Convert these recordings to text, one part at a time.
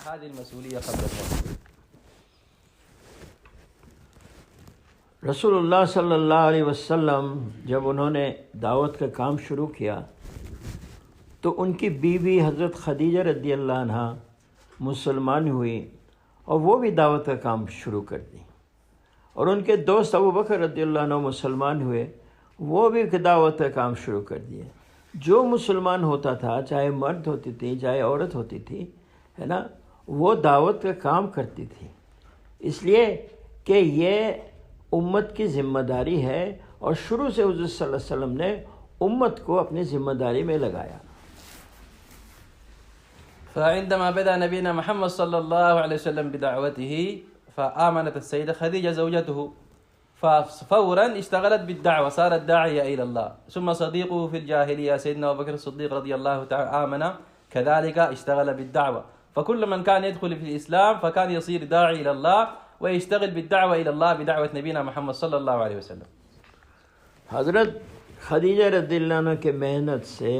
هذه المسؤولية قبل الموت. رسول اللہ صلی اللہ علیہ وسلم جب انہوں نے دعوت کا کام شروع کیا تو ان کی بیوی حضرت خدیجہ رضی اللہ عنہ مسلمان ہوئی اور وہ بھی دعوت کا کام شروع کر دی، اور ان کے دوست ابو بکر رضی اللہ عنہ مسلمان ہوئے، وہ بھی دعوت کا کام شروع کر دیے۔ جو مسلمان ہوتا تھا، چاہے مرد ہوتی تھی چاہے عورت ہوتی تھی، ہے نا، وہ دعوت کا کام کرتی تھی، اس لیے کہ یہ امت کی ذمہ داری ہے، اور شروع سے حضور صلی اللہ علیہ وسلم نے امت کو اپنی ذمہ داری میں لگایا۔ فعندما بدأ نبينا محمد صلى الله عليه وسلم بدعوته فآمنت السيدة خديجة زوجته، ففورا اشتغلت بالدعوة، صارت داعية إلى الله. ثم صديقه في الجاهلية سيدنا أبو بكر الصديق رضي الله تعالى آمن كذلك اشتغل بالدعوة. فكل من كان يدخل في الإسلام فكان يصير داعي إلى الله ويشتغل بالدعوة إلى الله بدعوة نبينا محمد صلى الله عليه وسلم. حضرت خدیجہ رضی اللہ عنہ کے محنت سے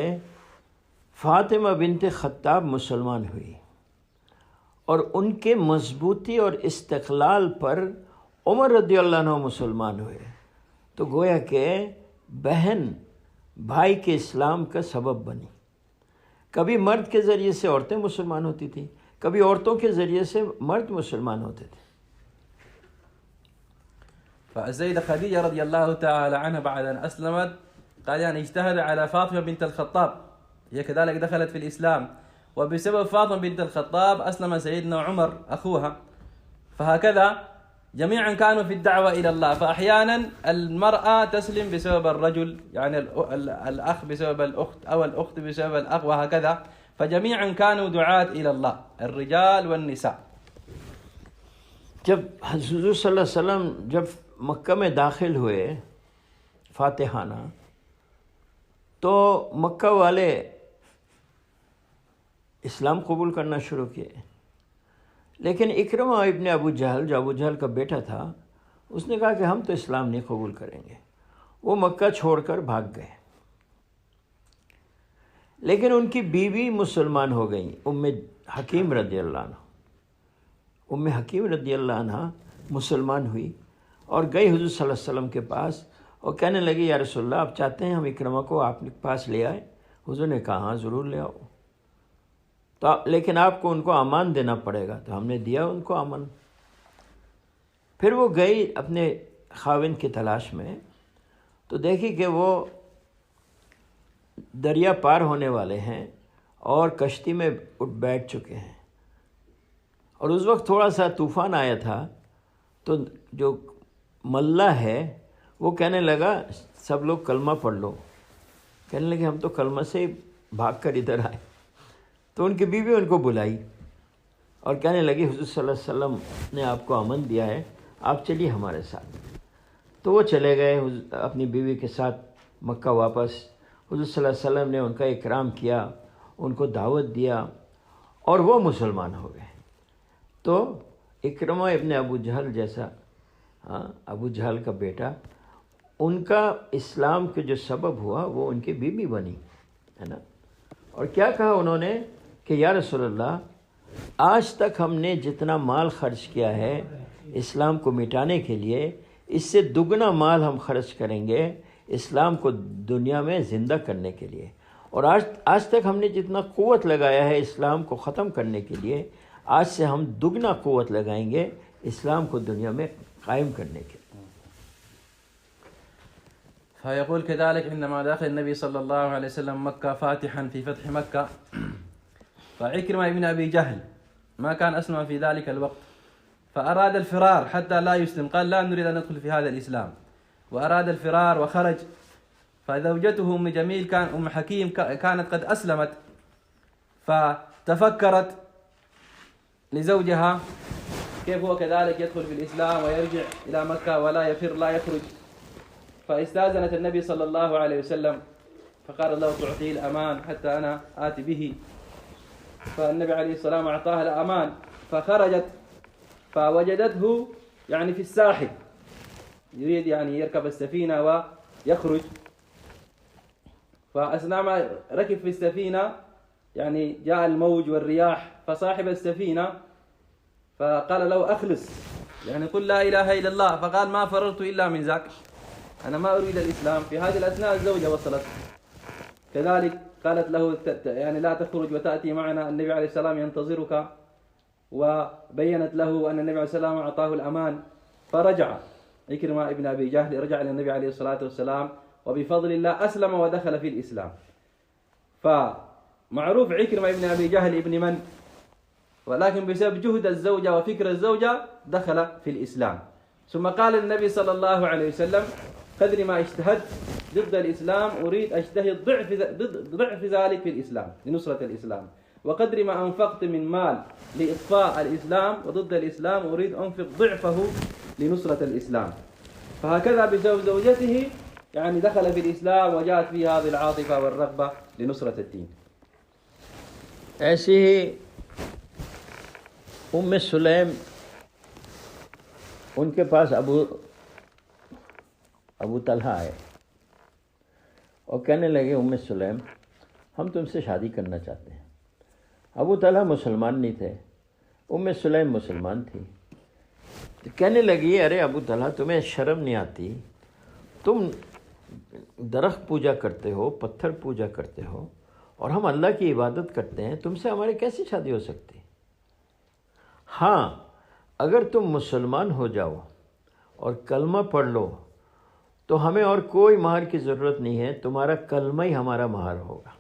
فاطمہ بنت خطاب مسلمان ہوئی، اور ان کے مضبوطی اور استقلال پر عمر رضی اللہ عنہ مسلمان ہوئے، تو گویا کہ بہن بھائی کے اسلام کا سبب بنی۔ کبھی مرد کے ذریعے سے عورتیں مسلمان ہوتی تھیں، کبھی عورتوں کے ذریعے سے مرد مسلمان ہوتے تھے۔ فالسيدة خديجة رضي الله تعالى عنها بعد أن أسلمت قال يعني اجتهد على فاطمة بنت الخطاب، هي كذلك دخلت في الإسلام، وبسبب فاطمة بنت الخطاب أسلم سيدنا عمر أخوها. فهكذا جميعا كانوا في الدعوة إلى الله. فأحيانا المرأة تسلم بسبب الرجل، يعني الأخ بسبب الأخت، أو الأخت بسبب الأخ، وهكذا. فجميعا كانوا دعاة إلى الله، الرجال والنساء. جب حضور صلی اللہ علیہ وسلم جب مکہ میں داخل ہوئے فاتحانہ، تو مکہ والے اسلام قبول کرنا شروع کیے، لیکن اکرمہ ابن ابو جہل، جو ابو جہل کا بیٹا تھا، اس نے کہا کہ ہم تو اسلام نہیں قبول کریں گے، وہ مکہ چھوڑ کر بھاگ گئے۔ لیکن ان کی بیوی مسلمان ہو گئیں، ام حکیم رضی اللہ عنہ، ام حکیم رضی اللہ عنہ مسلمان ہوئی اور گئی حضور صلی اللہ علیہ وسلم کے پاس، اور کہنے لگی یا رسول اللہ، آپ چاہتے ہیں ہم اکرمہ کو آپ کے پاس لے آئے؟ حضور نے کہا ہاں ضرور لے آؤ، تو لیکن آپ کو ان کو امان دینا پڑے گا۔ تو ہم نے دیا ان کو امان۔ پھر وہ گئی اپنے خاوند کی تلاش میں، تو دیکھی کہ وہ دریا پار ہونے والے ہیں اور کشتی میں بیٹھ چکے ہیں، اور اس وقت تھوڑا سا طوفان آیا تھا، تو جو ملا ہے وہ کہنے لگا سب لوگ کلمہ پڑھ لو، کہنے لگے ہم تو کلمہ سے ہی بھاگ کر ادھر آئے۔ تو ان کی بیوی ان کو بلائی اور کہنے لگی حضور صلی اللہ علیہ وسلم نے آپ کو امن دیا ہے، آپ چلیے ہمارے ساتھ۔ تو وہ چلے گئے اپنی بیوی کے ساتھ مکہ واپس۔ حضور صلی اللہ علیہ وسلم نے ان کا اکرام کیا، ان کو دعوت دیا، اور وہ مسلمان ہو گئے۔ تو اکرمہ ابن ابو جہل جیسا، ابو جہل کا بیٹا، ان کا اسلام کے جو سبب ہوا وہ ان کی بیوی بنی، ہے نا۔ اور کیا کہا انہوں نے کہ یا رسول اللہ، آج تک ہم نے جتنا مال خرچ کیا ہے اسلام کو مٹانے کے لیے، اس سے دگنا مال ہم خرچ کریں گے اسلام کو دنیا میں زندہ کرنے کے لیے، اور آج تک ہم نے جتنا قوت لگایا ہے اسلام کو ختم کرنے کے لیے، آج سے ہم دگنا قوت لگائیں گے اسلام کو دنیا میں قائم کرنے کے لیے۔ فيقول كذلك عندما دخل النبي صلى الله عليه وسلم مكة فاتحا في فتح مكة، فعكرمة ابن أبي جهل ما كان أسلم في ذلك الوقت، فأراد الفرار حتى لا يسلم، قال لا نريد أن ندخل في هذا الإسلام، وأراد الفرار وخرج. فزوجته أم جميل أم حكيم كانت قد أسلمت، فتفكرت لزوجها كيف هو كذلك يدخل في الإسلام ويرجع إلى مكة ولا يفر لا يخرج. فاستأذنت النبي صلى الله عليه وسلم، فقال الله تعطيه الأمان حتى أنا آتي به. فالنبي عليه الصلاة والسلام أعطاها الأمان، فخرجت فوجدته يعني في الساحل، يريد يعني يركب السفينة ويخرج. فأثناء ما ركب في السفينة يعني جاء الموج والرياح فصاحب السفينة فقال له أخلص، يعني قل لا إله إلا الله، فقال ما فررت إلا من ذاك، أنا ما أريد الإسلام. في هذه الأثناء الزوجة وصلت كذلك، قالت له يعني لا تخرج وتأتي معنا، النبي عليه السلام ينتظرك، وبينت له أن النبي عليه السلام أعطاه الأمان. فرجع عكرمة ابن أبي جهل، رجع إلى النبي عليه الصلاة والسلام، وبفضل الله أسلم ودخل في الإسلام. فمعروف عكرمة ابن أبي جهل ابن من؟ ولكن بسبب جهد الزوجة وفكر الزوجة دخل في الإسلام. ثم قال النبي صلى الله عليه وسلم قدر ما اجتهدت ضد الإسلام أريد أجتهد ضعف ذلك في الإسلام لنصرة الإسلام، وقدر ما أنفقت من مال لإطفاء الإسلام وضد الإسلام أريد أنفق ضعفه لنصرة الإسلام. فهكذا بسبب زوجته يعني دخل في الإسلام وجاءت فيه هذه العاطفة والرغبة لنصرة الدين. ایسے ہی ام سلیم، ان کے پاس ابو طلحہ آئے اور کہنے لگے ام سلیم ہم تم سے شادی کرنا چاہتے ہیں۔ ابو طلحہ مسلمان نہیں تھے، ام سلیم مسلمان تھی۔ کہنے لگی ارے ابو طلحہ تمہیں شرم نہیں آتی، تم درخت پوجا کرتے ہو، پتھر پوجا کرتے ہو، اور ہم اللہ کی عبادت کرتے ہیں، تم سے ہماری کیسی شادی ہو سکتی؟ ہاں اگر تم مسلمان ہو جاؤ اور کلمہ پڑھ لو تو ہمیں اور کوئی مہر کی ضرورت نہیں ہے، تمہارا کلمہ ہی ہمارا مہر ہوگا۔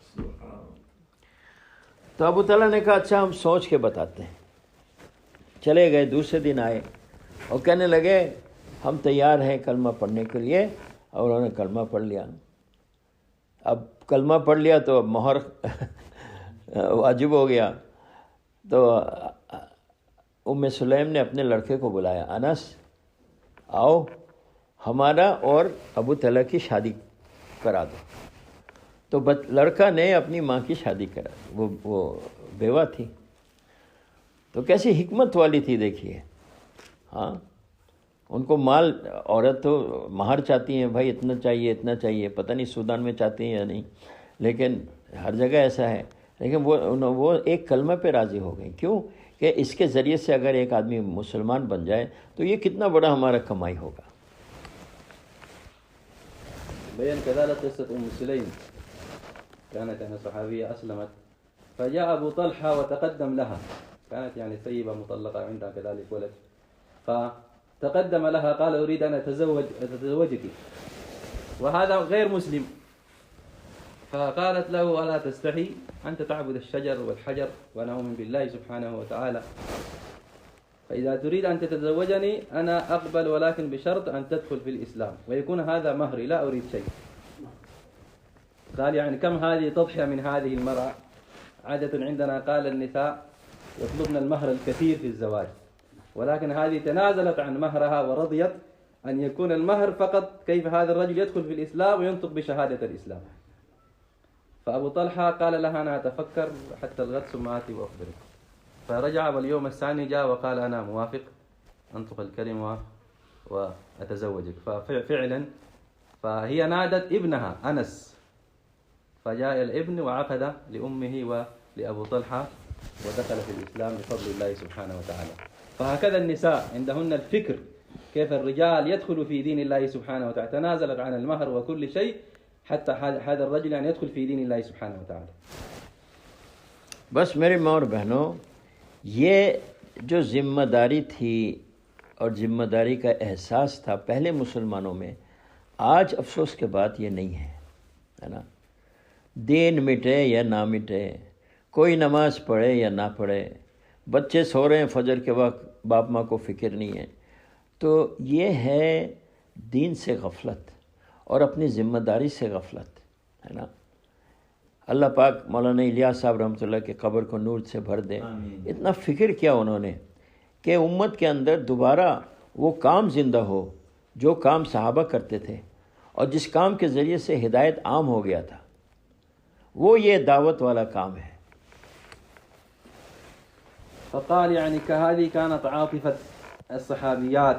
تو ابو طلحہ نے کہا اچھا ہم سوچ کے بتاتے ہیں۔ چلے گئے، دوسرے دن آئے اور کہنے لگے ہم تیار ہیں کلمہ پڑھنے کے لیے، اور انہوں نے کلمہ پڑھ لیا۔ اب کلمہ پڑھ لیا تو اب مہر واجب ہو گیا۔ تو ام سلیم نے اپنے لڑکے کو بلایا، انس آؤ ہمارا اور ابو طلحہ کی شادی کرا دو۔ تو لڑکا نے اپنی ماں کی شادی کرا دی، وہ بیوہ تھی۔ تو کیسی حکمت والی تھی دیکھیے۔ ہاں ان کو مال، عورت تو مہر چاہتی ہیں، بھائی اتنا چاہیے اتنا چاہیے، پتہ نہیں سودان میں چاہتی ہیں یا نہیں، لیکن ہر جگہ ایسا ہے۔ لیکن وہ ایک کلمہ پہ راضی ہو گئی، کیوں کہ اس کے ذریعے سے اگر ایک آدمی مسلمان بن جائے تو یہ کتنا بڑا ہمارا کمائی ہوگا۔ بين كذلك قصة سليم، كانت صحابية أسلمت، فجاء أبو طلحة وتقدم لها، كانت يعني ثيبة مطلقة عندها كذلك ولد، فتقدم لها قال أريد أن أتزوجك، وهذا غير مسلم. فقالت له ألا تستحي أنت تعبد الشجر والحجر وأنا أؤمن بالله سبحانه وتعالى، فإذا تريد أن تتزوجني أنا أقبل، ولكن بشرط أن تدخل في الإسلام ويكون هذا مهري، لا أريد شيء. قال يعني كم هذه تضحية من هذه المرأة؟ عادة عندنا قال النساء يطلبن المهر الكثير في الزواج، ولكن هذه تنازلت عن مهرها ورضيت أن يكون المهر فقط كيف هذا الرجل يدخل في الإسلام وينطق بشهادة الإسلام. فأبو طلحة قال لها أنا أتفكر حتى الغد ثم آتي وأخبرك. فرجع واليوم الثاني جاء وقال أنا موافق، أنطق الكلمة وأتزوجك. ففعلا فهي نادت ابنها أنس، فجاء الابن وعقد لأمه ولأبو طلحة ودخل في الإسلام بفضل الله سبحانه وتعالى. فهكذا النساء عندهن الفكر كيف الرجال يدخل في دين الله سبحانه وتعالى، تنازلت عن المهر وكل شيء حتى هذا الرجل يعني يدخل في دين الله سبحانه وتعالى. بس میرے ماں اور بہنوں، یہ جو ذمہ داری تھی اور ذمہ داری کا احساس تھا پہلے مسلمانوں میں، آج افسوس کے بات یہ نہیں ہے نا۔ دین مٹے یا نہ مٹے، کوئی نماز پڑھے یا نہ پڑھے، بچے سو رہے ہیں فجر کے وقت، باپ ماں کو فکر نہیں ہے، تو یہ ہے دین سے غفلت اور اپنی ذمہ داری سے غفلت، ہے نا۔ اللہ پاک مولانا الیاس صاحب رحمۃ اللہ کے قبر کو نور سے بھر دے۔ اتنا فکر کیا انہوں نے کہ امت کے اندر دوبارہ وہ کام زندہ ہو جو کام صحابہ کرتے تھے اور جس کام کے ذریعے سے ہدایت عام ہو گیا تھا، وہ یہ دعوت والا کام ہے۔ فقال يعني كهذه كانت عاطفة الصحابيات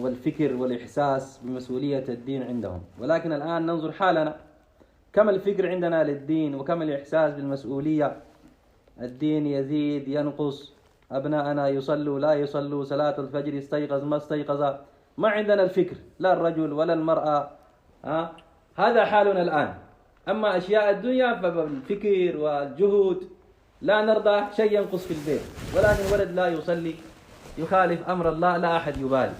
والفكر والإحساس بمسؤولية الدين عندهم، ولكن الآن ننظر حالنا، كم الفكر عندنا للدين وكم الإحساس بالمسؤولية الدين يزيد ينقص، أبناءنا يصلوا لا يصلوا، صلاة الفجر استيقظ ما استيقظ، ما عندنا الفكر لا الرجل ولا المرأة. هذا حالنا الآن. أما أشياء الدنيا فالفكر والجهود لا نرضى شيء ينقص في البيت، ولكن ولد لا يصلي يخالف أمر الله لا أحد يبالي،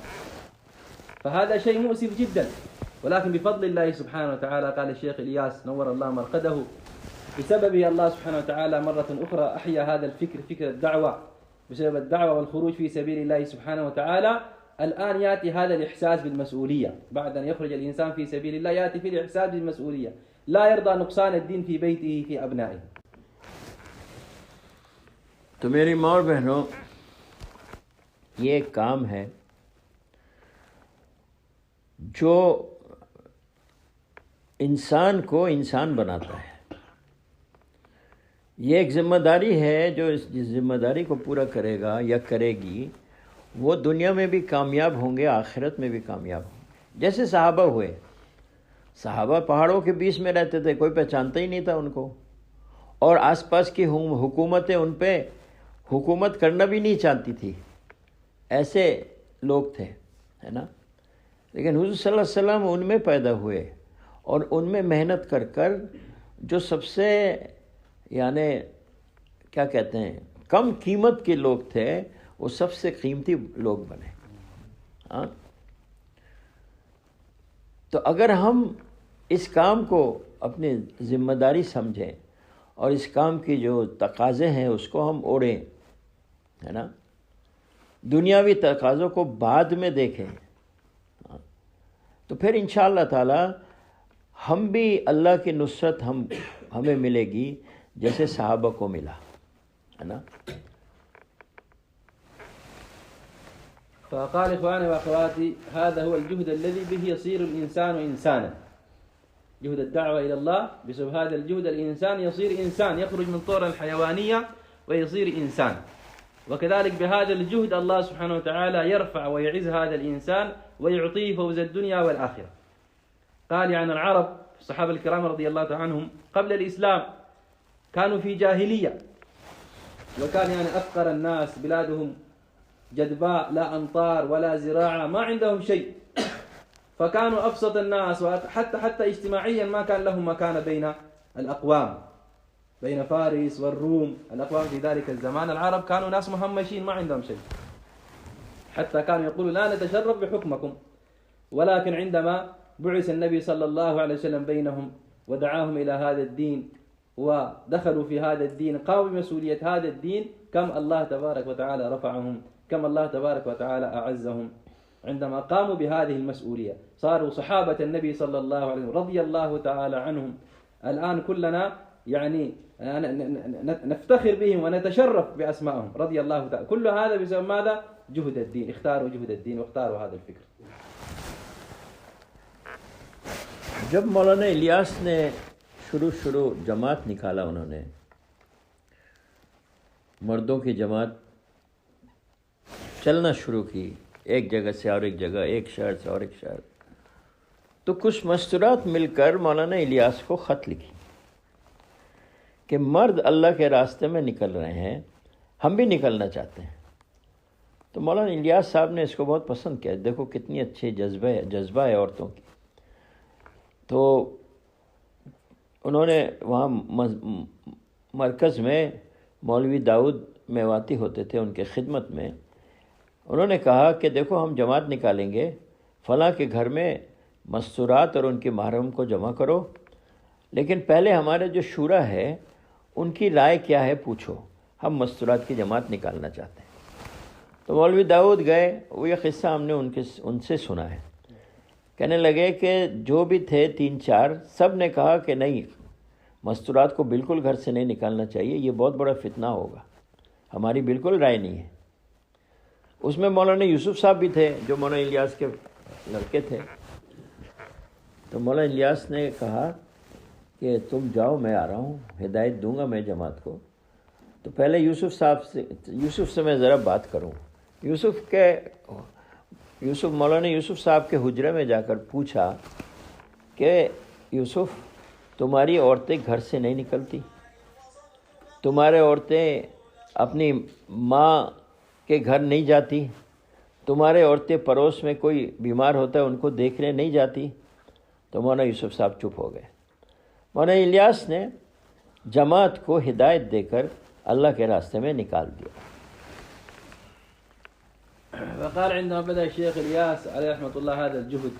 فهذا شيء مؤسف جدا. ولكن بفضل الله سبحانه وتعالى، قال الشيخ إلياس نور الله مرقده، بسببه الله سبحانه وتعالى مرة أخرى أحيا هذا الفكر، فكر الدعوة، بسبب الدعوة والخروج في سبيل الله سبحانه وتعالى. الآن يأتي هذا الإحساس بالمسؤولية، بعد أن يخرج الإنسان في سبيل الله يأتي في الإحساس بالمسؤولية، لا يرضى نقصان الدين في بيته في أبنائه. تو میری ماں اور بہنوں، یہ ایک کام ہے جو انسان کو انسان بناتا ہے. یہ ایک ذمہ داری ہے، جو اس ذمہ داری کو پورا کرے گا یا کرے گی وہ دنیا میں بھی کامیاب ہوں گے، آخرت میں بھی کامیاب ہوں گے. جیسے صحابہ ہوئے، صحابہ پہاڑوں کے بیچ میں رہتے تھے، کوئی پہچانتا ہی نہیں تھا ان کو، اور آس پاس کی حکومتیں ان پہ حکومت کرنا بھی نہیں چاہتی تھی، ایسے لوگ تھے، ہے نا. لیکن حضور صلی اللہ علیہ وسلم ان میں پیدا ہوئے، اور ان میں محنت کر کر جو سب سے یعنی کیا کہتے ہیں کم قیمت کے لوگ تھے، وہ سب سے قیمتی لوگ بنے. ہاں، تو اگر ہم اس کام کو اپنی ذمہ داری سمجھیں اور اس کام کی جو تقاضے ہیں اس کو ہم اوڑھیں، ہے نا، دنیاوی تقاضوں کو بعد میں دیکھیں، تو پھر انشاءاللہ تعالی ہم بھی اللہ کی نصرت ہمیں ملے گی جیسے صحابہ کو ملا، ہے نا. فقال إخواني وأخواتي هذا هو الجهد الذي به يصير الإنسان إنسانا. جهد الدعوة إلى الله، بسبب هذا الجهد الإنسان يصير إنسان، يخرج من طور الحيوانية ويصير إنسان. وكذلك بهذا الجهد الله سبحانه وتعالى يرفع ويعز هذا الإنسان ويعطيه فوز الدنيا والآخرة. قال عن العرب الصحابة الكرام رضي الله تعالى عنهم قبل الإسلام كانوا في جاهلية، وكان يعني أفقر الناس، بلادهم جدباء لا أمطار ولا زراعة، ما عندهم شيء، فكانوا أبسط الناس، وحتى اجتماعيا ما كان لهم مكان بين الأقوام، بين فارس والروم. الأقوام في ذلك الزمان العرب كانوا ناس مهمشين ما عندهم شيء، حتى كانوا يقولوا لا نتشرف بحكمكم. ولكن عندما بعث النبي صلى الله عليه وسلم بينهم ودعاهم إلى هذا الدين ودخلوا في هذا الدين، قاموا بمسؤولية هذا الدين، كم الله تبارك وتعالى رفعهم، كم الله تبارك وتعالى أعزهم عندما قاموا بهذه المسؤولية، صاروا صحابة النبي صلى الله عليه وسلم رضي الله تعالى عنهم. الآن كلنا يعني نفتخر بهم ونتشرف بأسمائهم رضي الله تعالى. كل هذا بسبب ماذا؟ جهد الدين، اختاروا جهد الدين واختاروا هذا الفكر. جب مولانا الیاس نے شروع جماعت نکالا، انہوں نے مردوں کی جماعت چلنا شروع کی، ایک جگہ سے اور ایک جگہ، ایک شہر سے اور ایک شہر، تو کچھ مستورات مل کر مولانا الیاس کو خط لکھی کہ مرد اللہ کے راستے میں نکل رہے ہیں، ہم بھی نکلنا چاہتے ہیں. تو مولانا الیاس صاحب نے اس کو بہت پسند کیا. دیکھو کتنی اچھی جذبہ ہے عورتوں کی. تو انہوں نے وہاں مرکز میں مولوی داؤد میواتی ہوتے تھے، ان کے خدمت میں انہوں نے کہا کہ دیکھو ہم جماعت نکالیں گے، فلاں کے گھر میں مستورات اور ان کے محرم کو جمع کرو، لیکن پہلے ہمارے جو شورا ہے ان کی رائے کیا ہے پوچھو، ہم مستورات کی جماعت نکالنا چاہتے ہیں. تو مولوی داؤد گئے، وہ یہ قصہ ہم نے ان سے سنا ہے. کہنے لگے کہ جو بھی تھے 3-4 سب نے کہا کہ نہیں، مستورات کو بالکل گھر سے نہیں نکالنا چاہیے، یہ بہت بڑا فتنہ ہوگا، ہماری بالکل رائے نہیں ہے. اس میں مولانا یوسف صاحب بھی تھے جو مولانا الیاس کے لڑکے تھے. تو مولانا الیاس نے کہا کہ تم جاؤ، میں آ رہا ہوں، ہدایت دوں گا میں جماعت کو. تو پہلے یوسف سے میں ذرا بات کروں. مولانا یوسف صاحب کے حجرے میں جا کر پوچھا کہ یوسف تمہاری عورتیں گھر سے نہیں نکلتی؟ تمہارے عورتیں اپنی ماں کے گھر نہیں جاتی، تمہارے عورتیں پڑوس میں کوئی بیمار ہوتا ہے ان کو دیکھنے نہیں جاتی. تو مولانا یوسف صاحب چپ ہو گئے. مولانا الیاس نے جماعت کو ہدایت دے کر اللہ کے راستے میں نکال دیا. فقال عندما بدأ الشيخ الياس عليه رحمة الله هذا الجهد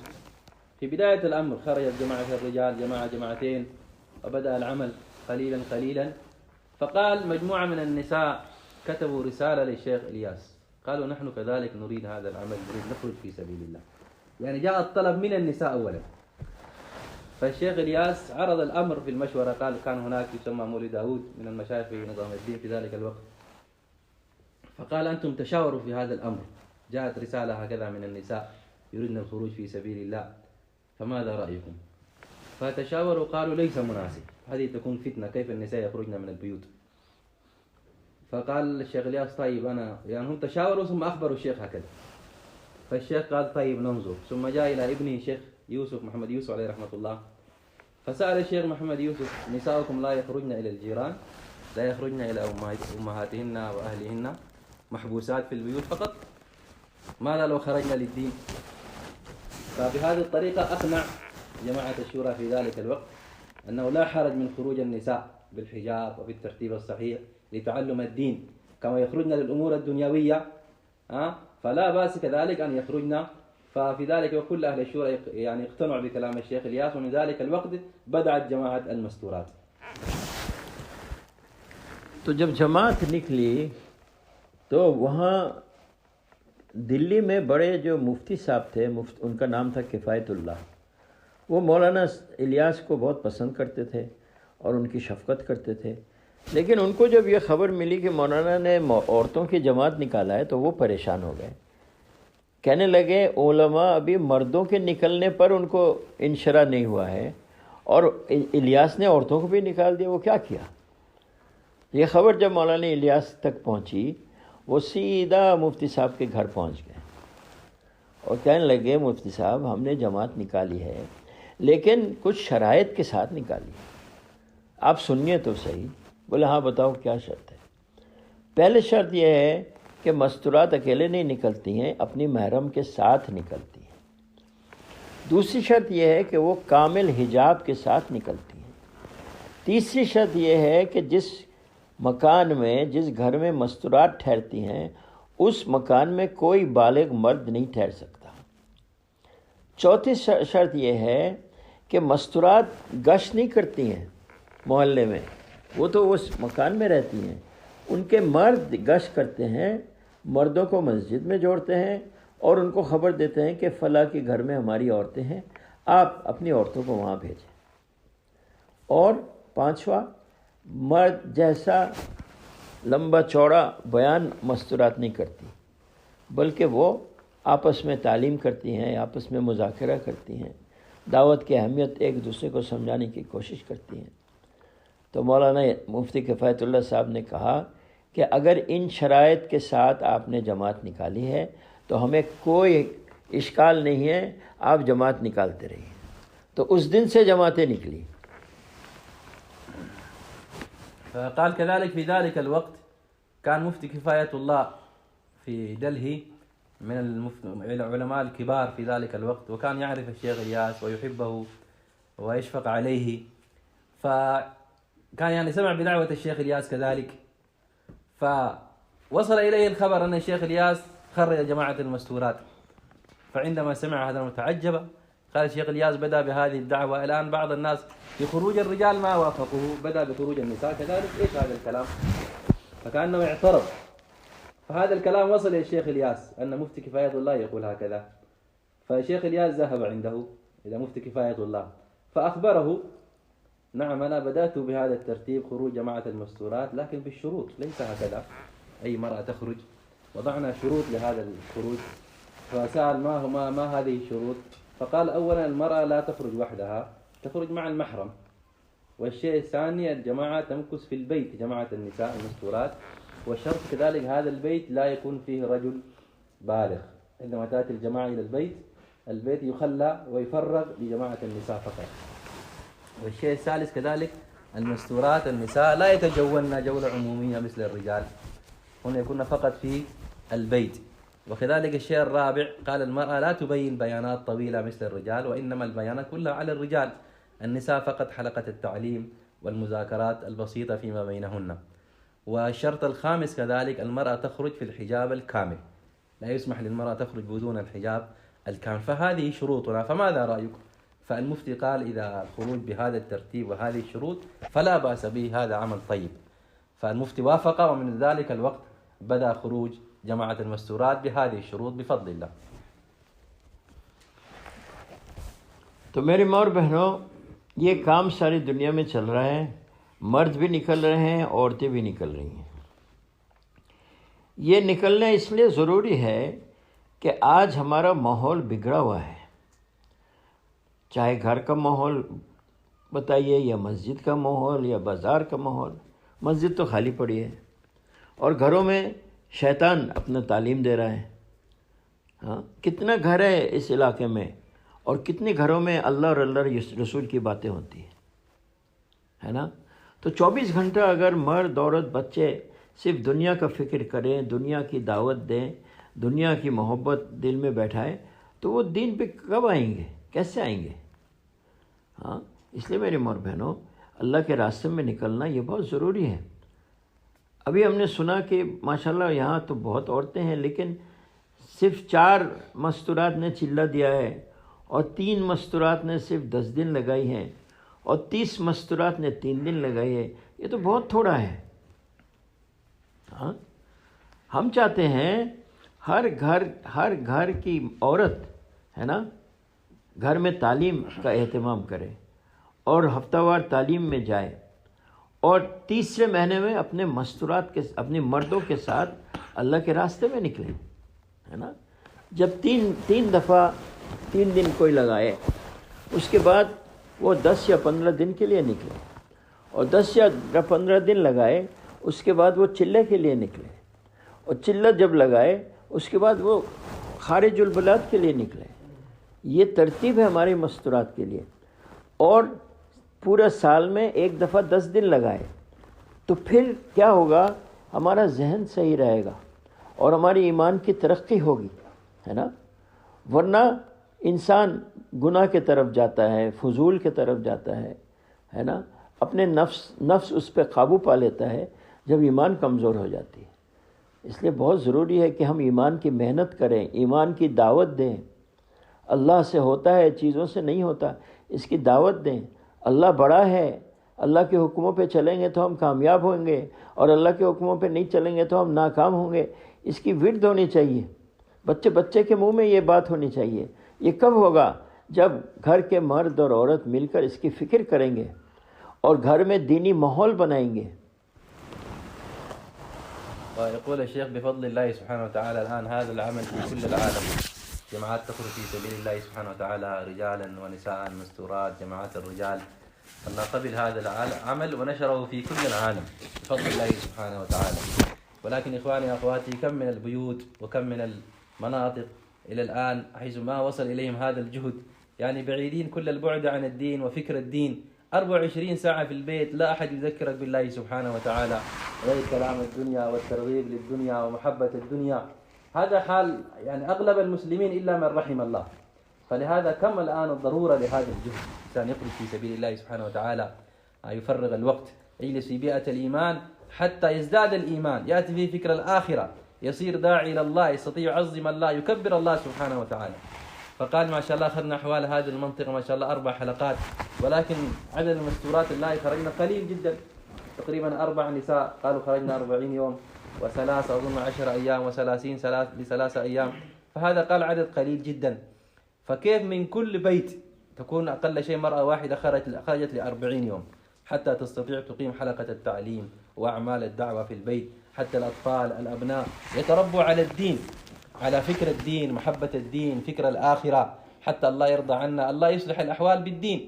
في بداية الأمر، خرجت جماعة الرجال جماعتين وبدأ العمل قليلا قليلا، فقال مجموعة من النساء كتبوا رسالة للشيخ الياس قالوا نحن كذلك نريد هذا العمل، نريد نخرج في سبيل الله. يعني جاء الطلب من النساء أولا. فالشيخ الياس عرض الأمر في المشورة، قال كان هناك يسمى مولي داود من المشايخ في نظام الدين في ذلك الوقت، فقال أنتم تشاوروا في هذا الأمر، جاءت رسالة هكذا من النساء يريدن الخروج في سبيل الله، فماذا رأيكم؟ فتشاوروا قالوا ليس مناسب، هذه تكون فتنة، كيف النساء يخرجن من البيوت؟ فقال الشيخ الياس طيب أنا يعني هم تشاوروا ثم أخبروا الشيخ هكذا. فالشيخ قال طيب ننظر، ثم جاء إلى ابنه الشيخ يوسف محمد يوسف عليه رحمة الله، فسأل الشيخ محمد يوسف نساؤكم لا يخرجن إلى الجيران، لا يخرجن إلى أمهاتهن وأهلهن، محبوسات في البيوت فقط، ماذا لو خرجنا للدين؟ فبهذه الطريقة أقنع جماعة الشورى في ذلك الوقت أنه لا حرج من خروج النساء بالحجاب وبالترتيب الصحيح لتعلم الدين كما يخرجن للأمور الدنيوية، فلا بأس كذلك أن يخرجن. ففي ذلك وكل أهل الشورى يعني اقتنعوا بكلام الشيخ الياس، ومن ذلك الوقت بدأت جماعة المستورات. تو جب جماعت نکلی تو وہاں دلی میں بڑے جو مفتی صاحب تھے، ان کا نام تھا کفایت اللہ، وہ مولانا الیاس کو بہت پسند کرتے تھے اور ان کی شفقت کرتے تھے. لیکن ان کو جب یہ خبر ملی کہ مولانا نے عورتوں کی جماعت نکالا ہے تو وہ پریشان ہو گئے. کہنے لگے علماء ابھی مردوں کے نکلنے پر ان کو انشرح نہیں ہوا ہے اور الیاس نے عورتوں کو بھی نکال دیا، وہ کیا کیا؟ یہ خبر جب مولانا الیاس تک پہنچی وہ سیدھا مفتی صاحب کے گھر پہنچ گئے اور کہنے لگے مفتی صاحب ہم نے جماعت نکالی ہے لیکن کچھ شرائط کے ساتھ نکالی ہے، آپ سنیے تو صحیح. بولے ہاں بتاؤ کیا شرط ہے؟ پہلے شرط یہ ہے کہ مستورات اکیلے نہیں نکلتی ہیں، اپنی محرم کے ساتھ نکلتی ہیں. دوسری شرط یہ ہے کہ وہ کامل حجاب کے ساتھ نکلتی ہیں. تیسری شرط یہ ہے کہ جس مکان میں، جس گھر میں مستورات ٹھہرتی ہیں اس مکان میں کوئی بالغ مرد نہیں ٹھہر سکتا. چوتھی شرط یہ ہے کہ مستورات گشت نہیں کرتی ہیں محلے میں، وہ تو اس مکان میں رہتی ہیں. ان کے مرد گشت کرتے ہیں، مردوں کو مسجد میں جوڑتے ہیں اور ان کو خبر دیتے ہیں کہ فلاں کے گھر میں ہماری عورتیں ہیں، آپ اپنی عورتوں کو وہاں بھیجیں. اور پانچواں، مرد جیسا لمبا چوڑا بیان مستورات نہیں کرتی بلکہ وہ آپس میں تعلیم کرتی ہیں، آپس میں مذاکرہ کرتی ہیں، دعوت کی اہمیت ایک دوسرے کو سمجھانے کی کوشش کرتی ہیں. تو مولانا مفتی کفایت اللہ صاحب نے کہا کہ اگر ان شرائط کے ساتھ آپ نے جماعت نکالی ہے تو ہمیں کوئی اشکال نہیں ہے، آپ جماعت نکالتے رہیے. تو اس دن سے جماعتیں نکلی. فقال كذلك في ذلك الوقت كان مفتي كفاية الله في دلهي من العلماء الكبار في ذلك الوقت، وكان يعرف الشيخ إلياس ويحبه ويشفق عليه، فكان يعني سمع بدعوة الشيخ إلياس كذلك، فوصل إليه الخبر أن الشيخ إلياس خرج جماعة المستورات. فعندما سمع هذا متعجب، قال الشيخ إلياس بدأ بهذه الدعوة، الآن بعض الناس بخروج الرجال ما وافقوه، بدأ بخروج النساء كذلك، إيش هذا الكلام؟ فكأنه اعترض. فهذا الكلام وصل إلى الشيخ إلياس أن مفتي كفاية الله يقول هكذا. فالشيخ إلياس ذهب عنده إلى مفتي كفاية الله فأخبره نعم أنا بدأت بهذا الترتيب خروج جماعة المستورات لكن بالشروط، ليس هكذا أي مرأة تخرج، وضعنا شروط لهذا الخروج. فسأل ما هذه الشروط؟ فقال أولا المرأة لا تخرج وحدها، تخرج مع المحرم. والشيء الثاني الجماعة تمكث في البيت، جماعة النساء المستورات، والشرط كذلك هذا البيت لا يكون فيه رجل بالغ. عندما تأتي الجماعة إلى البيت يخلى ويفرغ لجماعة النساء فقط. والشيء الثالث كذلك المستورات النساء لا يتجولن جولة عمومية مثل الرجال، هن يكون فقط في البيت. وكذلك الشيء الرابع قال المرأة لا تبين بيانات طويلة مثل الرجال، وإنما البيانات كلها على الرجال، النساء فقط حلقة التعليم والمذاكرات البسيطة فيما بينهن. والشرط الخامس كذلك المرأة تخرج في الحجاب الكامل، لا يسمح للمرأة تخرج بدون الحجاب الكامل. فهذه شروطنا، فماذا رأيكم؟ فالمفتي قال إذا الخروج بهذا الترتيب وهذه الشروط فلا بأس به، هذا عمل طيب. فالمفتي وافق، ومن ذلك الوقت بدأ خروج جماعة المستورات بهذه الشروط بفضل الله. تو میری ماں اور بہنوں، یہ کام ساری دنیا میں چل رہا ہے، مرد بھی نکل رہے ہیں، عورتیں بھی نکل رہی ہیں۔ یہ نکلنا اس لیے ضروری ہے کہ آج ہمارا ماحول بگڑا ہوا ہے، چاہے گھر کا ماحول بتائیے یا مسجد کا ماحول یا بازار کا ماحول۔ مسجد تو خالی پڑی ہے اور گھروں میں شیطان اپنا تعلیم دے رہا ہے۔ ہاں، کتنا گھر ہے اس علاقے میں اور کتنے گھروں میں اللہ اور اللہ رسول کی باتیں ہوتی ہیں، ہے نا؟ تو 24 گھنٹہ اگر مرد عورت بچے صرف دنیا کا فکر کریں، دنیا کی دعوت دیں، دنیا کی محبت دل میں بیٹھائیں، تو وہ دین پہ کب آئیں گے؟ کیسے آئیں گے؟ ہاں، اس لیے میرے ماں بہنوں، اللہ کے راستے میں نکلنا یہ بہت ضروری ہے۔ ابھی ہم نے سنا کہ ماشاءاللہ یہاں تو بہت عورتیں ہیں، لیکن صرف 4 مستورات نے چلہ دیا ہے اور 3 مستورات نے صرف 10 دن لگائی ہیں اور 30 مستورات نے 3 دن لگائی ہے۔ یہ تو بہت تھوڑا ہے۔ ہاں، ہم چاہتے ہیں ہر گھر کی عورت ہے نا گھر میں تعلیم کا اہتمام کرے اور ہفتہ وار تعلیم میں جائے اور تیسرے مہینے میں اپنے مستورات کے اپنے مردوں کے ساتھ اللہ کے راستے میں نکلے، ہے نا؟ جب تین دفعہ 3 دن کوئی لگائے، اس کے بعد وہ 10 یا 15 دن کے لیے نکلے، اور 10 یا 15 دن لگائے، اس کے بعد وہ چلے کے لیے نکلے، اور چلہ جب لگائے اس کے بعد وہ خارج البلاد کے لیے نکلے۔ یہ ترتیب ہے ہماری مستورات کے لیے۔ اور پورا سال میں ایک دفعہ 10 دن لگائے تو پھر کیا ہوگا؟ ہمارا ذہن صحیح رہے گا اور ہماری ایمان کی ترقی ہوگی، ہے نا؟ ورنہ انسان گناہ کے طرف جاتا ہے، فضول کے طرف جاتا ہے نا؟ اپنے نفس اس پہ قابو پا لیتا ہے جب ایمان کمزور ہو جاتی ہے۔ اس لیے بہت ضروری ہے کہ ہم ایمان کی محنت کریں، ایمان کی دعوت دیں۔ اللہ سے ہوتا ہے، چیزوں سے نہیں ہوتا، اس کی دعوت دیں۔ اللہ بڑا ہے، اللہ کے حکموں پہ چلیں گے تو ہم کامیاب ہوں گے، اور اللہ کے حکموں پہ نہیں چلیں گے تو ہم ناکام ہوں گے۔ اس کی ورد ہونی چاہیے، بچے کے منہ میں یہ بات ہونی چاہیے۔ یہ کب ہوگا؟ جب گھر کے مرد اور عورت مل کر اس کی فکر کریں گے اور گھر میں دینی ماحول بنائیں گے۔ ويقول الشيخ بفضل الله سبحانه وتعالى الآن هذا العمل في كل العالم، جماعات تخرج في سبيل الله سبحانه وتعالى رجالا ونساء مستورات، جماعات الرجال. الله قبل هذا العمل ونشره في كل العالم بفضل الله سبحانه وتعالى. ولكن إخواني وأخواتي، كم من البيوت وكم من المناطق إلى الآن حيث ما وصل إليهم هذا الجهد، يعني بعيدين كل البعد عن الدين وفكر الدين، 24 ساعة في البيت، لا أحد يذكرك بالله سبحانه وتعالى غير كلام الدنيا والترغيب للدنيا ومحبة الدنيا. هذا حال يعني أغلب المسلمين إلا من رحم الله. فلهذا كم الآن الضرورة لهذا الجهد، الإنسان يخرج في سبيل الله سبحانه وتعالى، يفرغ الوقت، يجلس في بيئة الإيمان حتى يزداد الإيمان، يأتي فيه فكر الآخرة، يصير داعي إلى الله، يستطيع يعظم الله، يكبر الله سبحانه وتعالى. فقال ما شاء الله أخذنا حوالي هذه المنطقة ما شاء الله 4 حلقات، ولكن عدد المستورات اللائي خرجنا قليل جدا، تقريبا 4 نساء قالوا خرجنا 40 يوم، و3 أظن 10 أيام، و30 ل3 أيام، فهذا قال عدد قليل جدا. فكيف من كل بيت تكون أقل شيء مرأة واحدة خرجت ل40 يوم حتى تستطيع تقيم حلقة التعليم وأعمال الدعوة في البيت، حتى الأطفال الأبناء يتربوا على الدين، على فكر الدين، محبة الدين، فكر الآخرة، حتى الله يرضى عنا، الله يصلح الأحوال بالدين.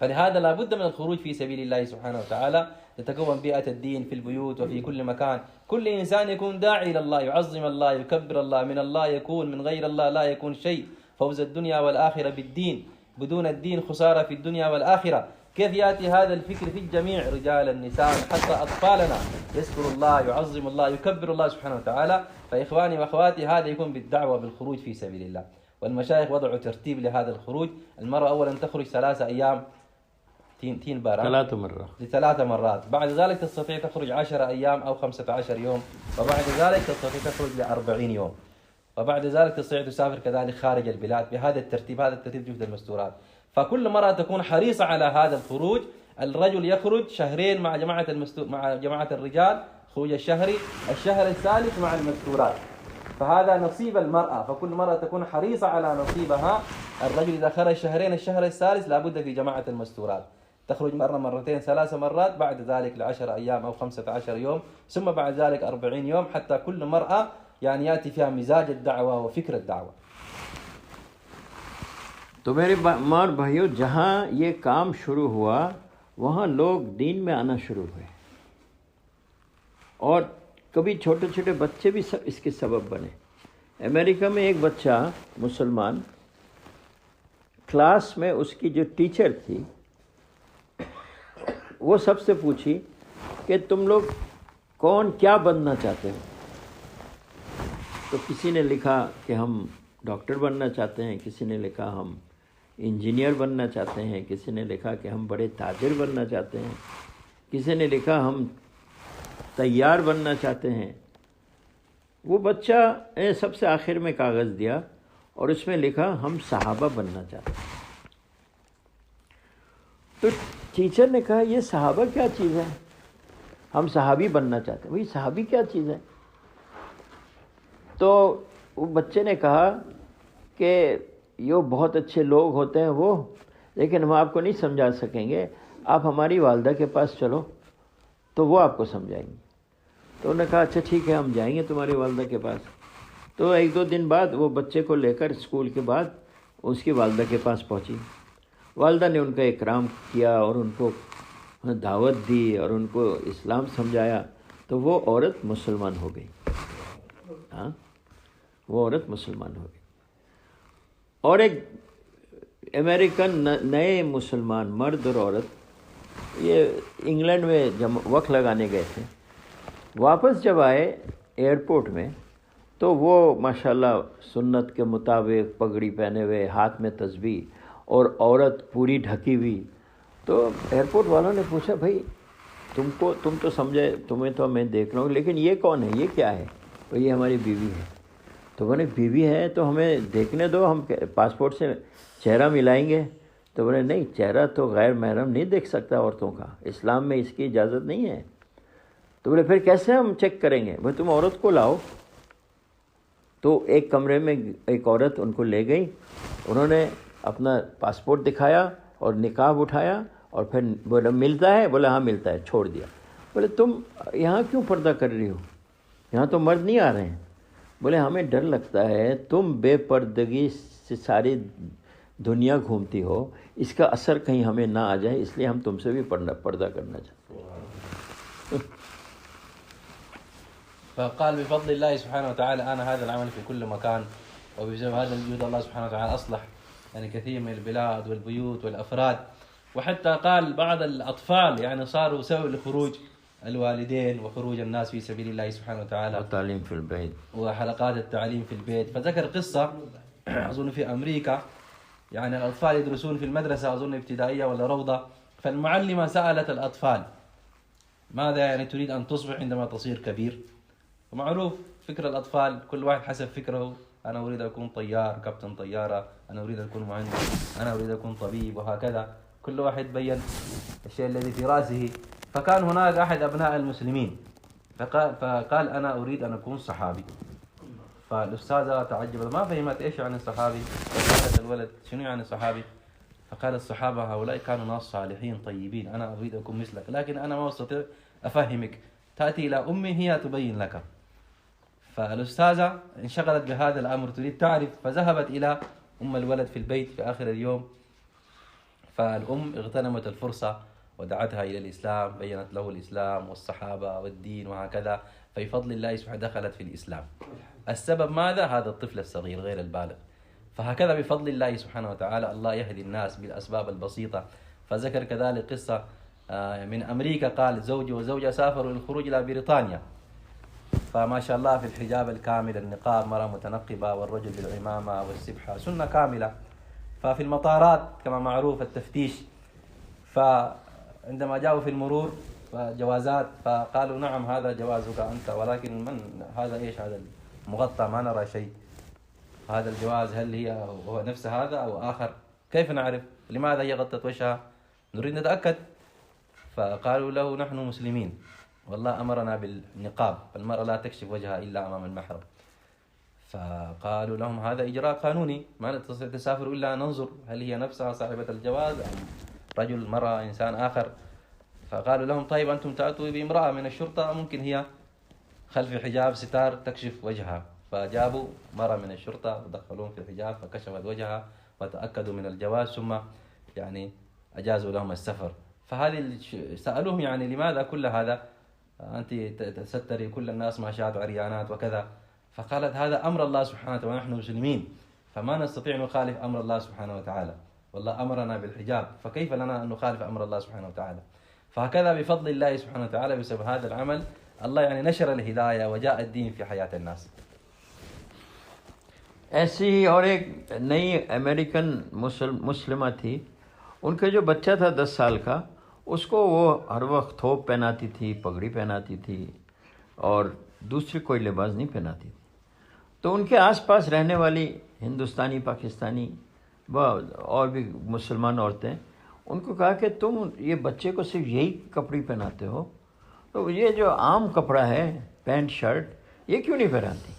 فلهذا لا بد من الخروج في سبيل الله سبحانه وتعالى، تتكون بيئة الدين في البيوت وفي كل مكان، كل إنسان يكون داعي إلى الله، يعظم الله، يكبر الله، من الله يكون، من غير الله لا يكون شيء. فوز الدنيا والآخرة بالدين، بدون الدين خسارة في الدنيا والآخرة. كيف يأتي هذا الفكر في الجميع، رجال النساء حتى أطفالنا يذكر الله يعظم الله يكبر الله سبحانه وتعالى. فإخواني وأخواتي هذا يكون بالدعوة بالخروج في سبيل الله. والمشايخ وضعوا ترتيب لهذا الخروج. المرأة أولا تخرج 3 أيام 3 3 مرات، بعد ذلك تستطيع تخرج 10 أيام أو 15 يوم، وبعد ذلك تستطيع تخرج ل40 يوم، وبعد ذلك تستطيع تسافر كذلك خارج البلاد بهذا الترتيب. هذا الترتيب جهد المستورات. فكل مرة تكون حريصة على هذا الخروج. الرجل يخرج 2 شهر مع جماعة الرجال خروج الشهري، الشهر الثالث مع المستورات. فهذا نصيب المرأة، فكل مرة تكون حريصة على نصيبها. الرجل إذا خرج 2 شهر الشهر الثالث لابد في جماعة المستورات، تخرج مرة مرتين 3 مرات، بعد ذلك ل10 أيام أو 15 يوم، ثم بعد ذلك 40 يوم، حتى كل مرأة يعني يأتي فيها مزاج الدعوة وفكر الدعوة. تو میرے ماں اور بھائیوں، جہاں یہ کام شروع ہوا وہاں لوگ دین میں آنا شروع ہوئے، اور کبھی چھوٹے چھوٹے بچے بھی سب اس کے سبب بنے۔ امریکہ میں ایک بچہ مسلمان، کلاس میں اس کی جو ٹیچر تھی وہ سب سے پوچھی کہ تم لوگ کون کیا بننا چاہتے ہو؟ تو کسی نے لکھا کہ ہم ڈاکٹر بننا چاہتے ہیں، کسی نے لکھا ہم انجینئر بننا چاہتے ہیں، کسی نے لکھا کہ ہم بڑے تاجر بننا چاہتے ہیں، کسی نے لکھا ہم تیار بننا چاہتے ہیں۔ وہ بچہ نے سب سے آخر میں کاغذ دیا اور اس میں لکھا ہم صحابہ بننا چاہتے ہیں۔ تو ٹیچر نے کہا یہ صحابہ کیا چیز ہے؟ ہم صحابی بننا چاہتے ہیں۔ بھئی صحابی کیا چیز ہے؟ تو وہ بچے نے کہا کہ یہ بہت اچھے لوگ ہوتے ہیں وہ، لیکن ہم آپ کو نہیں سمجھا سکیں گے، آپ ہماری والدہ کے پاس چلو تو وہ آپ کو سمجھائیں گی۔ تو انہوں نے کہا اچھا ٹھیک ہے، ہم جائیں گے تمہاری والدہ کے پاس۔ تو 1-2 دن بعد وہ بچے کو لے کر اسکول کے بعد اس کی والدہ کے پاس پہنچی۔ والدہ نے ان کا اکرام کیا اور ان کو دعوت دی اور ان کو اسلام سمجھایا، تو وہ عورت مسلمان ہو گئی۔ ہاں، وہ عورت مسلمان ہو گئی۔ اور ایک امریکن نئے مسلمان مرد اور عورت یہ انگلینڈ میں وقت لگانے گئے تھے، واپس جب آئے ایئرپورٹ میں تو وہ ماشاءاللہ سنت کے مطابق پگڑی پہنے ہوئے، ہاتھ میں تسبیح، اور عورت پوری ڈھکی ہوئی۔ تو ایئرپورٹ والوں نے پوچھا بھائی تم تو سمجھے، تمہیں تو میں دیکھ رہا ہوں، لیکن یہ کون ہے، یہ کیا ہے؟ تو یہ ہماری بیوی ہے۔ تو بولے بیوی ہے تو ہمیں دیکھنے دو، ہم پاسپورٹ سے چہرہ ملائیں گے۔ تو بولے نہیں، چہرہ تو غیر محرم نہیں دیکھ سکتا عورتوں کا، اسلام میں اس کی اجازت نہیں ہے۔ تو بولے پھر کیسے ہم چیک کریں گے؟ بھائی تم عورت کو لاؤ۔ تو ایک کمرے میں ایک عورت ان کو لے گئی، انہوں نے اپنا پاسپورٹ دکھایا اور نقاب اٹھایا، اور پھر بولا ملتا ہے؟ بولا ہاں ملتا ہے، چھوڑ دیا۔ بولے تم یہاں کیوں پردہ کر رہی ہو؟ یہاں تو مرد نہیں آ رہے ہیں۔ بولے ہمیں ڈر لگتا ہے تم بے پردگی سے ساری دنیا گھومتی ہو، اس کا اثر کہیں ہمیں نہ آ جائے، اس لیے ہم تم سے بھی پردہ کرنا چاہتے ہیں۔ فقال بفضل الله سبحانه وتعالى أنا هذا العمل في كل مكان، وبسبب هذا الجهد الله سبحانه وتعالى أصلح يعني كثير من البلاد والبيوت والأفراد، وحتى قال بعض الأطفال يعني صاروا سبب لخروج الوالدين وخروج الناس في سبيل الله سبحانه وتعالى، والتعليم في البيت، وحلقات التعليم في البيت. فذكر قصة أظن في أمريكا، يعني الأطفال يدرسون في المدرسة أظن ابتدائية ولا روضة، فالمعلمة سألت الأطفال ماذا يعني تريد أن تصبح عندما تصير كبير؟ ومعروف فكر الأطفال كل واحد حسب فكره، أنا أريد أكون طيار، كابتن طيارة، أنا أريد أكون مهندس، أنا أريد أكون طبيب، وهكذا كل واحد بين الشيء الذي في رأسه. فكان هناك أحد أبناء المسلمين فقال أنا أريد أن أكون صحابي. فالأستاذة تعجبت، ما فهمت إيش يعني الصحابي، فسألت الولد شنو يعني الصحابي؟ فقال الصحابة هؤلاء كانوا ناس صالحين طيبين، أنا أريد أكون مثلك، لكن أنا ما أستطيع أفهمك، تأتي إلى أمي هي تبين لك. فالأستاذة انشغلت بهذا الأمر، تريد تعرف، فذهبت إلى أم الولد في البيت في آخر اليوم، فالأم اغتنمت الفرصة ودعتها إلى الإسلام، بيّنت له الإسلام والصحابة والدين وهكذا. فبفضل الله سبحانه دخلت في الإسلام. السبب ماذا؟ هذا الطفل الصغير غير البالغ. فهكذا بفضل الله سبحانه وتعالى الله يهدي الناس بالأسباب البسيطة. فذكر كذلك قصة من أمريكا، قال زوجي وزوجة سافروا للخروج إلى بريطانيا، فما شاء الله في الحجاب الكامل، النقاب، مرأة متنقبة، والرجل بالعمامة والسبحة، سنة كاملة. ففي المطارات كما معروف التفتيش، فعندما جاءوا في المرور جوازات، فقالوا نعم هذا جوازك أنت، ولكن من هذا إيش هذا المغطى، ما نرى شيء، هذا الجواز هل هو نفس هذا أو آخر؟ كيف نعرف؟ لماذا هي غطت وجهها؟ نريد نتأكد. فقالوا له نحن مسلمين والله أمرنا بالنقاب، فالمرأة لا تكشف وجهها إلا أمام المحرم. فقالوا لهم هذا إجراء قانوني، ما نستطيع تسافر إلا ننظر هل هي نفسها صاحبة الجواز أم رجل، مرأة، إنسان آخر. فقالوا لهم طيب أنتم تأتوا بامرأة من الشرطة، ممكن هي خلف حجاب ستار تكشف وجهها. فجابوا مرأة من الشرطة ودخلوهم في الحجاب فكشفت وجهها وتأكدوا من الجواز، ثم يعني أجازوا لهم السفر. فهذه سألوهم يعني لماذا كل هذا، أنت تستري كل الناس ما شاهدوا عريانات وكذا. فقالت هذا أمر الله سبحانه وتعالى ونحن مسلمين، فما نستطيع أن نخالف أمر الله سبحانه وتعالى، والله أمرنا بالحجاب، فكيف لنا أن نخالف أمر الله سبحانه وتعالى. فهكذا بفضل الله سبحانه وتعالى بسبب هذا العمل الله يعني نشر الهداية وجاء الدين في حياة الناس. ایسی ہی اور ایک نئی امریکن مسلمہ تھی، ان کا جو بچہ تھا 10 سال کا، اس کو وہ ہر وقت تھوپ پہناتی تھی، پگڑی پہناتی تھی اور دوسری کوئی لباس نہیں پہناتی تھی. تو ان کے آس پاس رہنے والی ہندوستانی، پاکستانی اور بھی مسلمان عورتیں ان کو کہا کہ تم یہ بچے کو صرف یہی کپڑے پہناتے ہو، تو یہ جو عام کپڑا ہے پینٹ شرٹ یہ کیوں نہیں پہناتی؟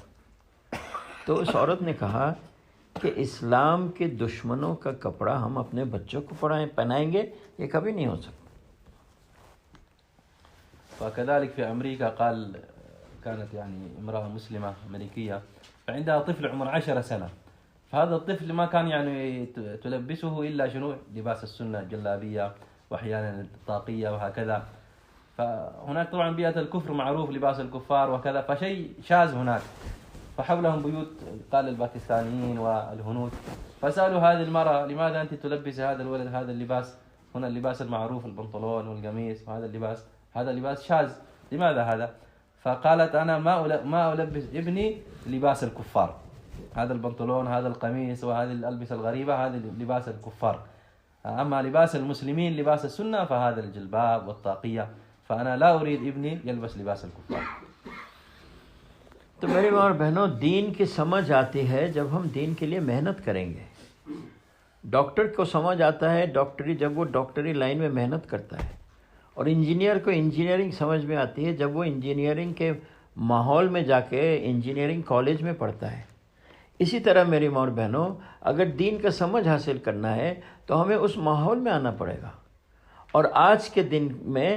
تو اس عورت نے کہا کہ اسلام کے دشمنوں کا کپڑا ہم اپنے بچوں کو پہنائیں گے؟ یہ کبھی نہیں ہو سکتا. وكذلك في أمريكا قال كانت يعني امرأة مسلمة أمريكية فعندها طفل عمر 10 سنة، فهذا الطفل ما كان يعني تلبسه إلا شنو لباس السنة، جلابية وأحيانا الطاقية وهكذا. فهناك طبعا بيئة الكفر معروف لباس الكفار وكذا، فشيء شاذ هناك. فحولهم بيوت قال الباكستانيين والهنود، فسألوا هذه المرأة لماذا أنت تلبس هذا الولد هذا اللباس، هنا اللباس المعروف البنطلون والقميص، وهذا اللباس هذا لباس شاذ، لماذا هذا؟ فقالت أنا ما ألبس ابني لباس الكفار، هذا البنطلون هذا القميص وهذه الألبسة الغريبة هذا لباس الكفار، أما لباس المسلمين لباس السنة فهذا الجلباب والطاقية، فأنا لا أريد ابني يلبس لباس الكفار. تو میری ماں اور بہنوں، دین کی سمجھ آتی ہے جب ہم دین کے لیے محنت کریں گے. ڈاکٹر کو سمجھ آتا ہے جب وہ ڈاکٹری لائن میں محنت کرتا ہے، اور انجینئر کو انجینئرنگ سمجھ میں آتی ہے جب وہ انجینئرنگ کے ماحول میں جا کے انجینئرنگ کالج میں پڑھتا ہے. اسی طرح میری ماں اور بہنوں، اگر دین کا سمجھ حاصل کرنا ہے تو ہمیں اس ماحول میں آنا پڑے گا، اور آج کے دن میں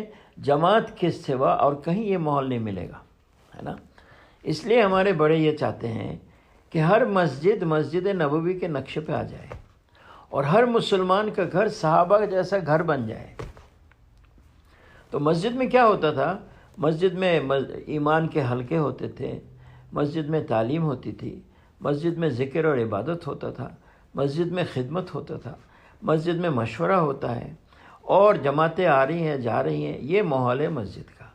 جماعت کے سوا اور کہیں یہ ماحول نہیں ملے گا، ہے نا. اس لیے ہمارے بڑے یہ چاہتے ہیں کہ ہر مسجد نبوی کے نقشے پہ آ جائے، اور ہر مسلمان کا گھر صحابہ جیسا گھر بن جائے. تو مسجد میں کیا ہوتا تھا؟ مسجد میں ایمان کے حلقے ہوتے تھے، مسجد میں تعلیم ہوتی تھی، مسجد میں ذکر اور عبادت ہوتا تھا، مسجد میں خدمت ہوتا تھا، مسجد میں مشورہ ہوتا ہے، اور جماعتیں آ رہی ہیں جا رہی ہیں، یہ ماحول ہے مسجد کا.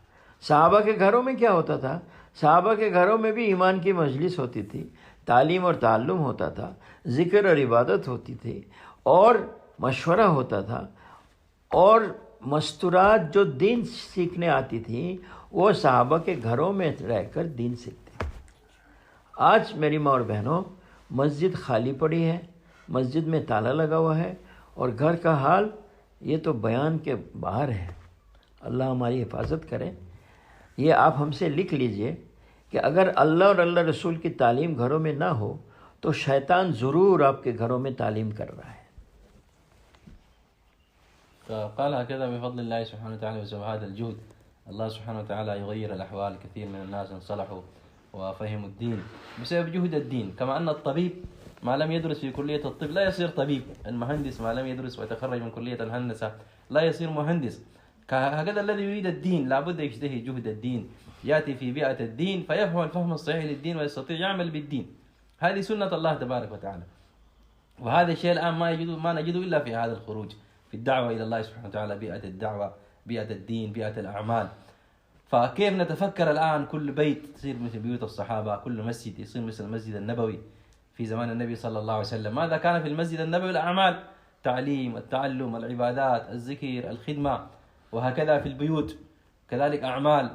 صحابہ کے گھروں میں کیا ہوتا تھا؟ صحابہ کے گھروں میں بھی ایمان کی مجلس ہوتی تھی، تعلیم اور تعلم ہوتا تھا، ذکر اور عبادت ہوتی تھی، اور مشورہ ہوتا تھا، اور مستورات جو دین سیکھنے آتی تھیں وہ صحابہ کے گھروں میں رہ کر دین سیکھتے. آج میری ماں اور بہنوں، مسجد خالی پڑی ہے، مسجد میں تالا لگا ہوا ہے، اور گھر کا حال یہ تو بیان کے باہر ہے. اللہ ہماری حفاظت کرے. یہ آپ ہم سے لکھ لیجئے کہ اگر اللہ اور اللہ رسول کی تعلیم گھروں میں نہ ہو تو شیطان ضرور آپ کے گھروں میں تعلیم کر رہا ہے. فقال هكذا بفضل الله سبحانه وتعالى وسبب هذا الجهد الله سبحانه وتعالى يغير الأحوال. كثير من الناس انصلحوا وفهموا الدين بسبب جهد الدين. كما أن الطبيب ما لم يدرس في كلية الطب لا يصير طبيب، المهندس ما لم يدرس ويتخرج من كلية الهندسة لا يصير مهندس. هكذا الذي يريد الدين لابد يجتهد جهد الدين، يأتي في بيئة الدين فيفهم الفهم الصحيح للدين ويستطيع يعمل بالدين. هذه سنة الله تبارك وتعالى، وهذا الشيء الآن ما نجده إلا في هذا الخروج. في الدعوة إلى الله سبحانه وتعالى، بيئة الدعوة، بيئة الدين، بيئة الأعمال. فكيف نتفكر الآن كل بيت يصير مثل بيوت الصحابة، كل مسجد يصير مثل المسجد النبوي في زمان النبي صلى الله عليه وسلم. ماذا كان في المسجد النبوي؟ الأعمال، تعليم، التعلم، العبادات، الذكر، الخدمة، وهكذا في البيوت كذلك أعمال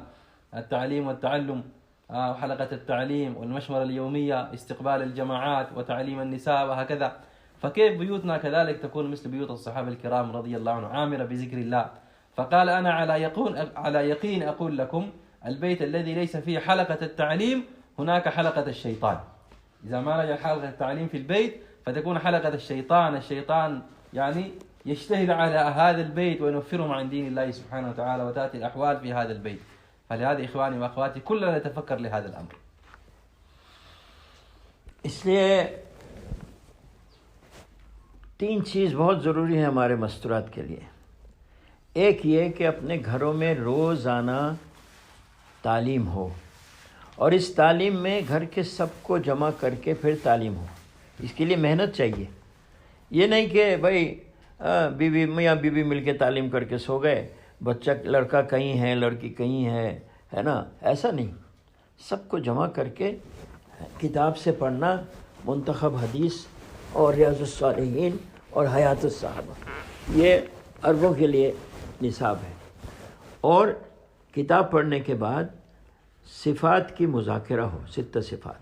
التعليم والتعلم، حلقة التعليم والمشورة اليومية، استقبال الجماعات وتعليم النساء وهكذا. فكيف بيوتنا كذلك تكون مثل بيوت الصحابة الكرام رضي الله عنهم، عامرة بذكر الله. فقال أنا على يقين أقول لكم البيت الذي ليس فيه حلقة التعليم هناك حلقة الشيطان. إذا ما نجح حلقة التعليم في البيت فتكون حلقة الشيطان يعني يجتهد على هذا البيت وينفرهم عن دين الله سبحانه وتعالى، وتأتي الأحوال في هذا البيت. فلهذا إخواني وأخواتي كلنا نتفكر لهذا الأمر. اس لیے 3 چیز بہت ضروری ہے ہمارے مستورات کے لیے. ایک یہ کہ اپنے گھروں میں روزانہ تعلیم ہو، اور اس تعلیم میں گھر کے سب کو جمع کر کے پھر تعلیم ہو. اس کے لیے محنت چاہیے. یہ نہیں کہ بھائی بیوی میاں بیوی مل کے تعلیم کر کے سو گئے، بچہ لڑکا کہیں ہے لڑکی کہیں ہے نا، ایسا نہیں. سب کو جمع کر کے کتاب سے پڑھنا، منتخب حدیث اور ریاض الصالحین اور حیات الصحابہ، یہ عربوں کے لیے نصاب ہے. اور کتاب پڑھنے کے بعد صفات کی مذاکرہ ہو، 6 صفات.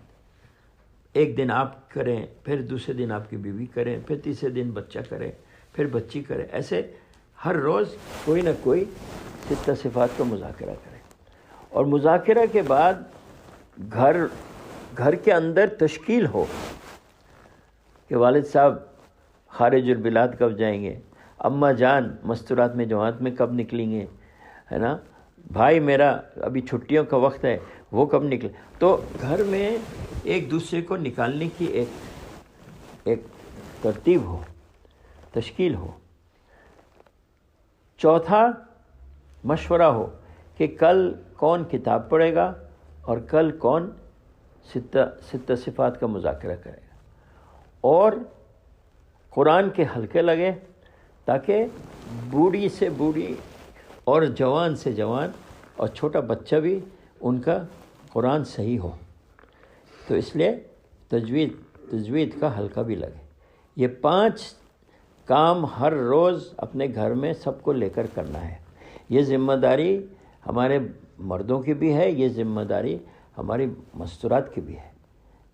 ایک دن آپ کریں، پھر دوسرے دن آپ کی بیوی کریں، پھر تیسرے دن بچہ کرے، پھر بچی کرے. ایسے ہر روز کوئی نہ کوئی 6 صفات کا مذاکرہ کرے. اور مذاکرہ کے بعد گھر کے اندر تشکیل ہو کہ والد صاحب خارج البلاد کب جائیں گے، اماں جان مستورات میں جماعت میں کب نکلیں گے، ہے نا، بھائی میرا ابھی چھٹیوں کا وقت ہے وہ کب نکلے. تو گھر میں ایک دوسرے کو نکالنے کی ایک ترتیب ہو، تشکیل ہو. چوتھا مشورہ ہو کہ کل کون کتاب پڑھے گا اور کل کون 6 صفات کا مذاکرہ کرے گا. اور قرآن کے حلقے لگے تاکہ بوڑھی سے بوڑھی اور جوان سے جوان اور چھوٹا بچہ بھی ان کا قرآن صحیح ہو. تو اس لیے تجوید کا حلقہ بھی لگے. یہ 5 کام ہر روز اپنے گھر میں سب کو لے کر کرنا ہے. یہ ذمہ داری ہمارے مردوں کی بھی ہے، یہ ذمہ داری ہماری مستورات کی بھی ہے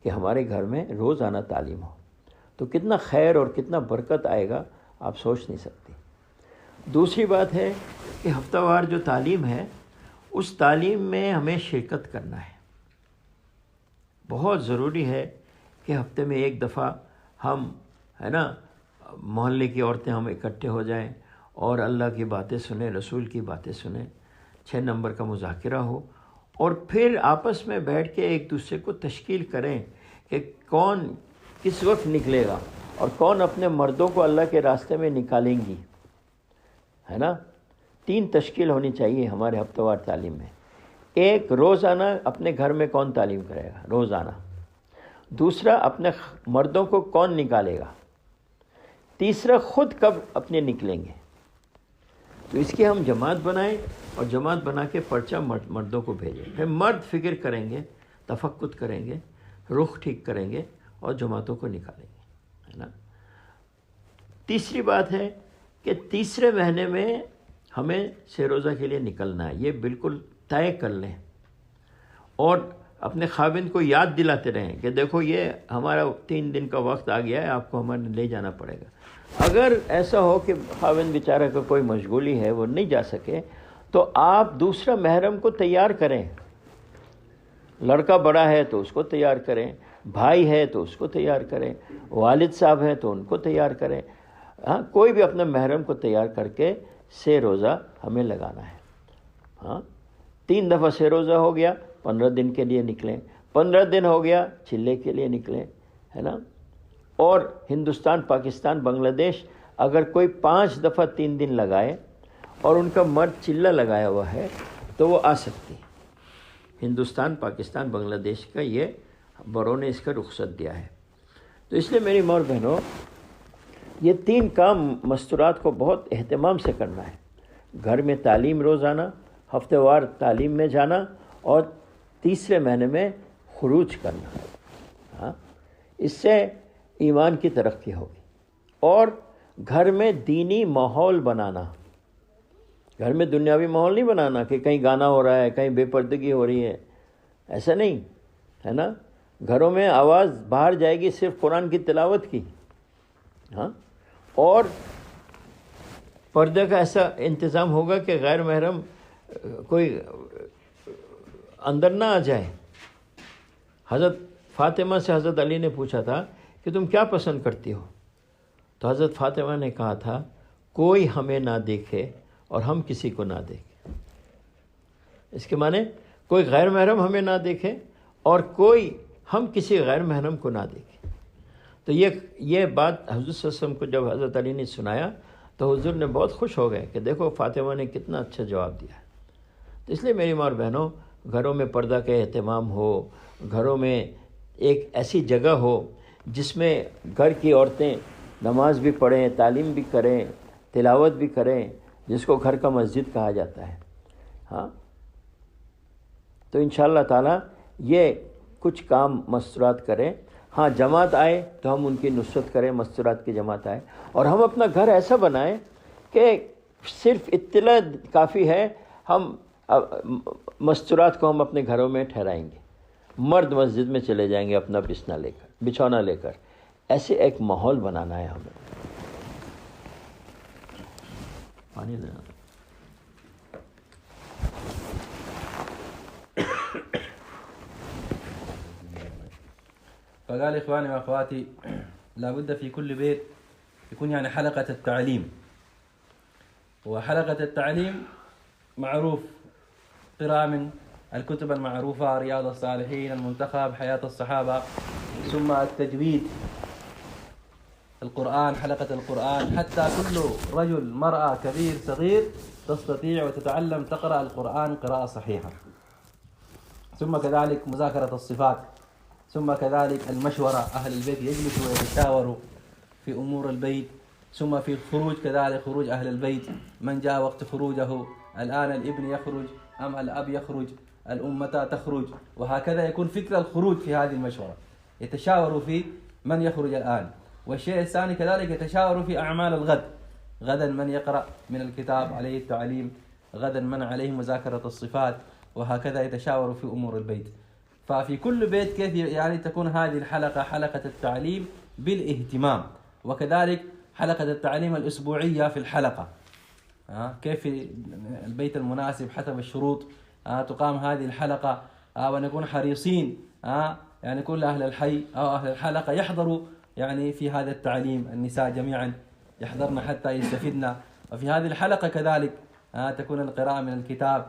کہ ہمارے گھر میں روزانہ تعلیم ہو. تو کتنا خیر اور کتنا برکت آئے گا آپ سوچ نہیں سکتی. دوسری بات ہے کہ ہفتہ وار جو تعلیم ہے اس تعلیم میں ہمیں شرکت کرنا ہے. بہت ضروری ہے کہ ہفتے میں ایک دفعہ ہم، ہے نا، محلے کی عورتیں ہم اکٹھے ہو جائیں اور اللہ کی باتیں سنیں، رسول کی باتیں سنیں. 6 نمبر کا مذاکرہ ہو اور پھر آپس میں بیٹھ کے ایک دوسرے کو تشکیل کریں کہ کون کس وقت نکلے گا اور کون اپنے مردوں کو اللہ کے راستے میں نکالیں گی، ہے نا. 3 تشکیل ہونی چاہیے ہمارے ہفتہ وار تعلیم میں. ایک، روزانہ اپنے گھر میں کون تعلیم کرے گا روزانہ. دوسرا، اپنے مردوں کو کون نکالے گا. تیسرا، خود کب اپنے نکلیں گے. تو اس کی ہم جماعت بنائیں اور جماعت بنا کے پرچہ مردوں کو بھیجیں. پھر مرد فکر کریں گے، تفقد کریں گے، رخ ٹھیک کریں گے اور جماعتوں کو نکالیں گے، ہے نا. تیسری بات ہے کہ تیسرے مہینے میں ہمیں 6 روزہ کے لیے نکلنا ہے. یہ بالکل طے کر لیں اور اپنے خاوند کو یاد دلاتے رہیں کہ دیکھو یہ ہمارا 3 دن کا وقت آ گیا ہے، آپ کو ہمیں لے جانا پڑے گا. اگر ایسا ہو کہ خاوند بیچارہ کا کوئی مشغولی ہے وہ نہیں جا سکے تو آپ دوسرا محرم کو تیار کریں. لڑکا بڑا ہے تو اس کو تیار کریں، بھائی ہے تو اس کو تیار کریں، والد صاحب ہیں تو ان کو تیار کریں. ہاں، کوئی بھی اپنے محرم کو تیار کر کے 6 روزہ ہمیں لگانا ہے. ہاں، 3 دفعہ 6 روزہ ہو گیا، 15 دن کے لیے نکلیں. 15 دن ہو گیا، چلے کے لیے نکلیں، ہے نا. اور ہندوستان، پاکستان، بنگلہ دیش اگر کوئی 5 دفعہ 3 دن لگائے اور ان کا مرد چلہ لگایا ہوا ہے تو وہ آ سکتی. ہندوستان، پاکستان، بنگلہ دیش کا یہ بڑوں نے اس کا رخصت دیا ہے. تو اس لیے میری ماں اور بہنوں، یہ 3 کام مستورات کو بہت اہتمام سے کرنا ہے. گھر میں تعلیم روزانہ، ہفتے وار تعلیم میں جانا، اور تیسرے مہینے میں خروج کرنا. ہاں، اس سے ایمان کی ترقی ہوگی. اور گھر میں دینی ماحول بنانا، گھر میں دنیاوی ماحول نہیں بنانا کہ کہیں گانا ہو رہا ہے، کہیں بے پردگی ہو رہی ہے، ایسا نہیں ہے نا. گھروں میں آواز باہر جائے گی صرف قرآن کی تلاوت کی. ہاں، اور پردے کا ایسا انتظام ہوگا کہ غیر محرم کوئی اندر نہ آ جائے. حضرت فاطمہ سے حضرت علی نے پوچھا تھا کہ تم کیا پسند کرتی ہو؟ تو حضرت فاطمہ نے کہا تھا کوئی ہمیں نہ دیکھے اور ہم کسی کو نہ دیکھیں. اس کے معنی کوئی غیر محرم ہمیں نہ دیکھے اور کوئی ہم کسی غیر محرم کو نہ دیکھیں. تو یہ بات حضرت صلی اللہ علیہ وسلم کو جب حضرت علی نے سنایا تو حضور نے بہت خوش ہو گئے کہ دیکھو فاطمہ نے کتنا اچھا جواب دیا ہے. تو اس لیے میری ماں اور بہنوں، گھروں میں پردہ کا اہتمام ہو، گھروں میں ایک ایسی جگہ ہو جس میں گھر کی عورتیں نماز بھی پڑھیں، تعلیم بھی کریں، تلاوت بھی کریں، جس کو گھر کا مسجد کہا جاتا ہے. ہاں، تو انشاءاللہ تعالی یہ کچھ کام مستورات کریں. ہاں، جماعت آئے تو ہم ان کی نصرت کریں، مستورات کی جماعت آئے، اور ہم اپنا گھر ایسا بنائیں کہ صرف اطلاع کافی ہے. ہم مستورات کو ہم اپنے گھروں میں ٹھہرائیں گے، مرد مسجد میں چلے جائیں گے اپنا بچھونا لے کر. ایسے ایک ماحول بنانا ہے ہمیں. پانی لینا. فقال إخواني وأخواتي لابد في كل بيت يكون يعني حلقة التعليم. وحلقة التعليم معروف، قراءة من الكتب المعروفة، رياض الصالحين، المنتخب، حياة الصحابة، ثم التجويد، القرآن، حلقة القرآن، حتى كل رجل، مرأة، كبير، صغير تستطيع وتتعلم تقرأ القرآن قراءة صحيحة. ثم كذلك مذاكرة الصفات، ثم كذلك المشورة، أهل البيت يجلسوا ويتشاوروا في أمور البيت. ثم في الخروج كذلك، خروج أهل البيت، من جاء وقت خروجه، الآن الابن يخرج أم الأب يخرج، الأم متى تخرج، وهكذا يكون فكر الخروج في هذه المشورة. يتشاوروا في من يخرج الآن. والشيء الثاني كذلك يتشاوروا في أعمال الغد، غدا من يقرأ من الكتاب عليه التعليم، غدا من عليه مذاكرة الصفات، وهكذا يتشاوروا في أمور البيت. ففي كل بيت كيف يعني تكون هذه الحلقة، حلقة التعليم بالاهتمام. وكذلك حلقة التعليم الأسبوعية في الحلقة، كيف في البيت المناسب حسب الشروط تقام هذه الحلقة، ونكون حريصين يعني كل أهل الحي أو أهل الحلقة يحضروا يعني في هذا التعليم، النساء جميعا يحضرن حتى يستفدن. وفي هذه الحلقة كذلك تكون القراءة من الكتاب،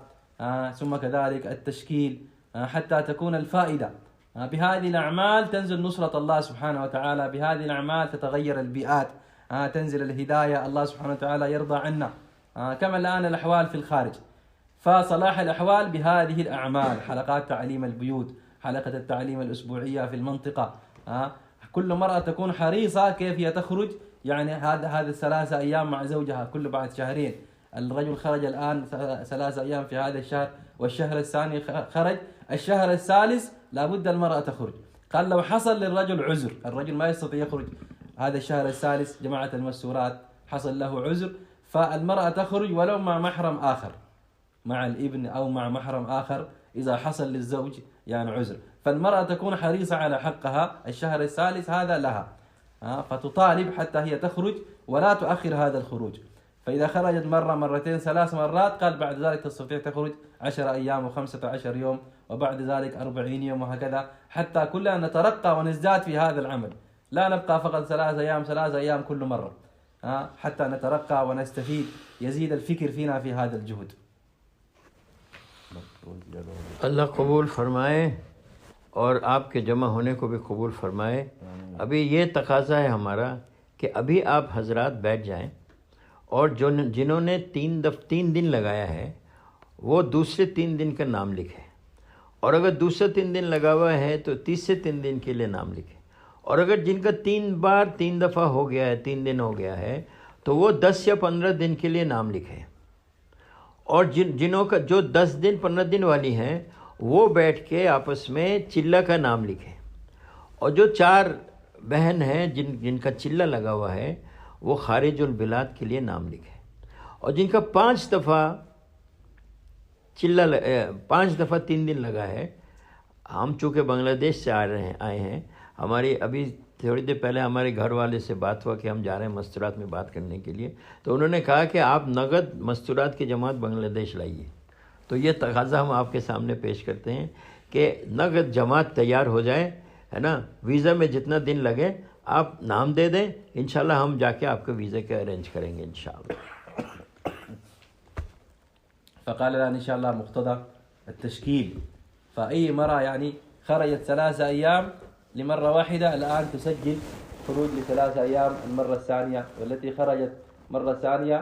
ثم كذلك التشكيل، حتى تكون الفائدة. بهذه الأعمال تنزل نصرة الله سبحانه وتعالى، بهذه الأعمال تتغير البيئات، تنزل الهداية، الله سبحانه وتعالى يرضى عنا. كما الآن الأحوال في الخارج، فصلاح الأحوال بهذه الأعمال، حلقات تعليم البيوت، حلقة التعليم الأسبوعية في المنطقة. كل مرأة تكون حريصة كيف هي تخرج، يعني هذه 3 أيام مع زوجها كل بعد شهرين. الرجل خرج الآن 3 أيام في هذا الشهر، والشهر الثاني خرج، الشهر الثالث لابد المرأة تخرج. قال لو حصل للرجل عذر، الرجل ما يستطيع يخرج هذا الشهر الثالث، جماعة المستورات حصل له عذر، فالمرأة تخرج ولو مع محرم آخر، مع الابن أو مع محرم آخر إذا حصل للزوج يعني عذر. فالمرأة تكون حريصة على حقها، الشهر الثالث هذا لها، فتطالب حتى هي تخرج ولا تؤخر هذا الخروج. فإذا خرجت مرة، مرتين، 3 مرات، قال بعد ذلك تستطيع تخرج 10 أيام و15 يوم، وبعد ذلك 40 يوم، وهكذا حتى كلنا نترقى ونزداد في هذا العمل، لا نبقى فقط 3 أيام كل مرة، حتى نترقى ونستفيد، يزيد الفكر فينا في هذا الجهد. اللہ قبول فرمائے اور آپ کے جمع ہونے کو بھی قبول فرمائے. ابھی یہ تقاضا ہے ہمارا کہ ابھی آپ حضرات بیٹھ جائیں، اور جنہوں نے 3 دن لگایا ہے وہ دوسرے 3 دن کا نام لکھیں، اور اگر دوسرے 3 دن لگا ہوا ہے تو تیسرے 3 دن کے لیے نام لکھیں، اور اگر جن کا 3 دفعہ ہو گیا ہے، 3 دن ہو گیا ہے، تو وہ 10 یا 15 دن کے لیے نام لکھیں، اور جنہوں کا جو 10 دن 15 دن والی ہیں وہ بیٹھ کے آپس میں چلہ کا نام لکھیں، اور جو 4 بہن ہیں جن کا چلہ لگا ہوا ہے وہ خارج البلاد کے لیے نام لکھیں، اور جن کا 5 دفعہ چلہ 5 دفعہ 3 دن لگا ہے. ہم چونکہ بنگلہ دیش سے آئے ہیں، ہماری ابھی تھوڑی دیر پہلے ہمارے گھر والے سے بات ہوا کہ ہم جا رہے ہیں مستورات میں بات کرنے کے لیے، تو انہوں نے کہا کہ آپ نقد مستورات کی جماعت بنگلہ دیش لائیے. تو یہ تقاضا ہم آپ کے سامنے پیش کرتے ہیں کہ نقد جماعت تیار ہو جائے، ہے نا، ویزا میں جتنا دن لگے آپ نام دے دیں، انشاءاللہ ہم جا کے آپ کے ویزے کے ارینج کریں گے انشاءاللہ. فقال الآن إن شاء الله مقتضى التشكيل، فأي مرة يعني خرجت 3 أيام لمرة واحدة الآن تسجل خروج ل3 أيام المرة الثانية، والتي خرجت مرة ثانية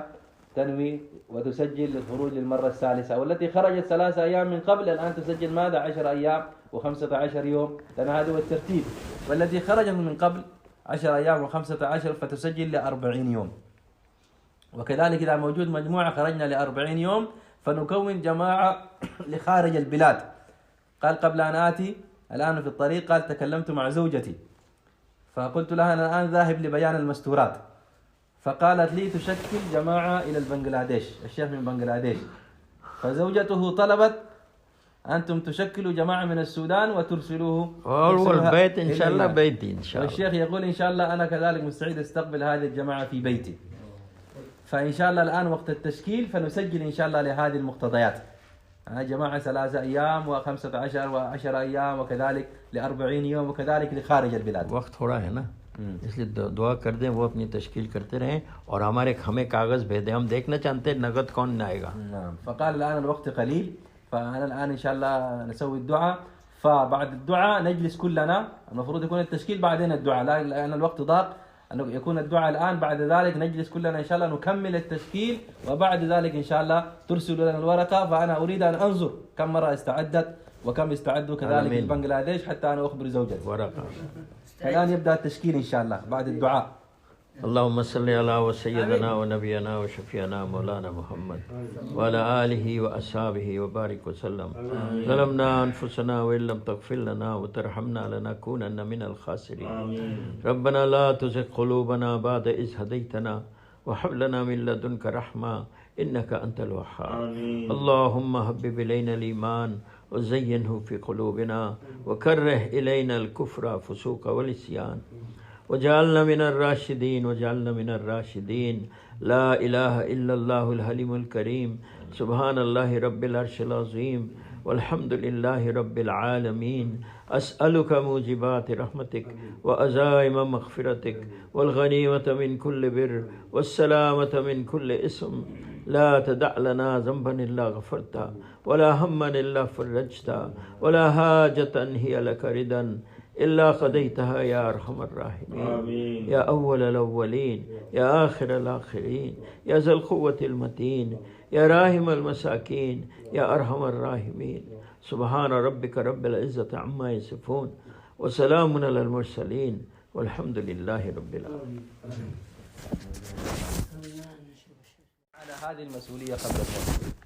تنوي وتسجل للخروج للمرة الثالثة، والتي خرجت 3 أيام من قبل الآن تسجل ماذا 10 أيام و15 يوم، لأن هذا هو الترتيب. والتي خرجت من قبل 10 أيام و15 فتسجل ل40 يوم. وكذلك إذا موجود مجموعة خرجنا ل40 يوم فنكون جماعة لخارج البلاد. قال قبل أن آتي الآن في الطريق قال تكلمت مع زوجتي فقلت لها أنا الآن ذاهب لبيان المستورات، فقالت لي تشكل جماعة إلى البنغلاديش، الشيخ من بنغلاديش، فزوجته طلبت أنتم تشكلوا جماعة من السودان وترسلوه والبيت إن شاء الله بيتي إن شاء الله. والشيخ يقول إن شاء الله أنا كذلك مستعد أستقبل هذه الجماعة في بيتي. فإن شاء الله الآن وقت التشكيل فنسجل إن شاء الله لهذه المقتضيات، جماعة 3 أيام و15 و10 أيام، وكذلك ل40 يوم، وكذلك لخارج البلاد. وقت تھوڑا ہے نا، اس لیے دعا کر دیں وہ اپنی تشکیل کرتے رہیں، اور ہمیں کاغذ بھیجیں، ہم دیکھنا چاہتے ہیں نقد کون آئے گا. فقال الآن الوقت قليل، فأنا الآن إن شاء الله نسوي الدعاء، فبعد الدعاء نجلس كلنا، المفروض يكون التشكيل بعدين الدعاء، لأن الوقت ضاق، أن يكون الدعاء الآن، بعد ذلك نجلس كلنا إن شاء الله نكمل التشكيل، وبعد ذلك إن شاء الله ترسل لنا الورقة، فأنا أريد أن أنظر كم مرة استعدت وكم استعدوا كذلك في بنغلاديش حتى أنا أخبر زوجتي. ورقة. الآن يبدأ التشكيل إن شاء الله بعد الدعاء. اللهم صل على سيدنا ونبينا وشفيعنا مولانا محمد وعلى آله وأصحابه وبارك وسلم. ظلمنا أنفسنا وإن لم تغفر لنا وترحمنا لنكونن من الخاسرين. ربنا لا تزغ قلوبنا بعد إذ هديتنا وهب لنا من لدنك رحمة إنك أنت الوهاب. اللهم حبب إلينا الإيمان وزينه في قلوبنا وكره إلينا الكفر والفسوق والعصيان وجعلنا من الراشدين. لا إله إلا الله الحليم الكريم. سبحان الله رب العرش العظيم والحمد لله رب العالمين. أسألك موجبات رحمتك وعزائم مغفرتك والغنيمة من كل بر والسلامة من كل إثم. لا تدع لنا ذنبا إلا غفرتا ولا هما إلا فرجتا ولا حاجة هي لك ردا إلا قضيتها يا أرحم الراحمين. يا أول الأولين يا آخر الآخرين يا ذا القوة المتين يا راحم المساكين يا أرحم الراحمين. سبحان ربك رب العزة عما يصفون وسلام على المرسلين والحمد لله رب العالمين. على هذه المسؤولية قبل الموت.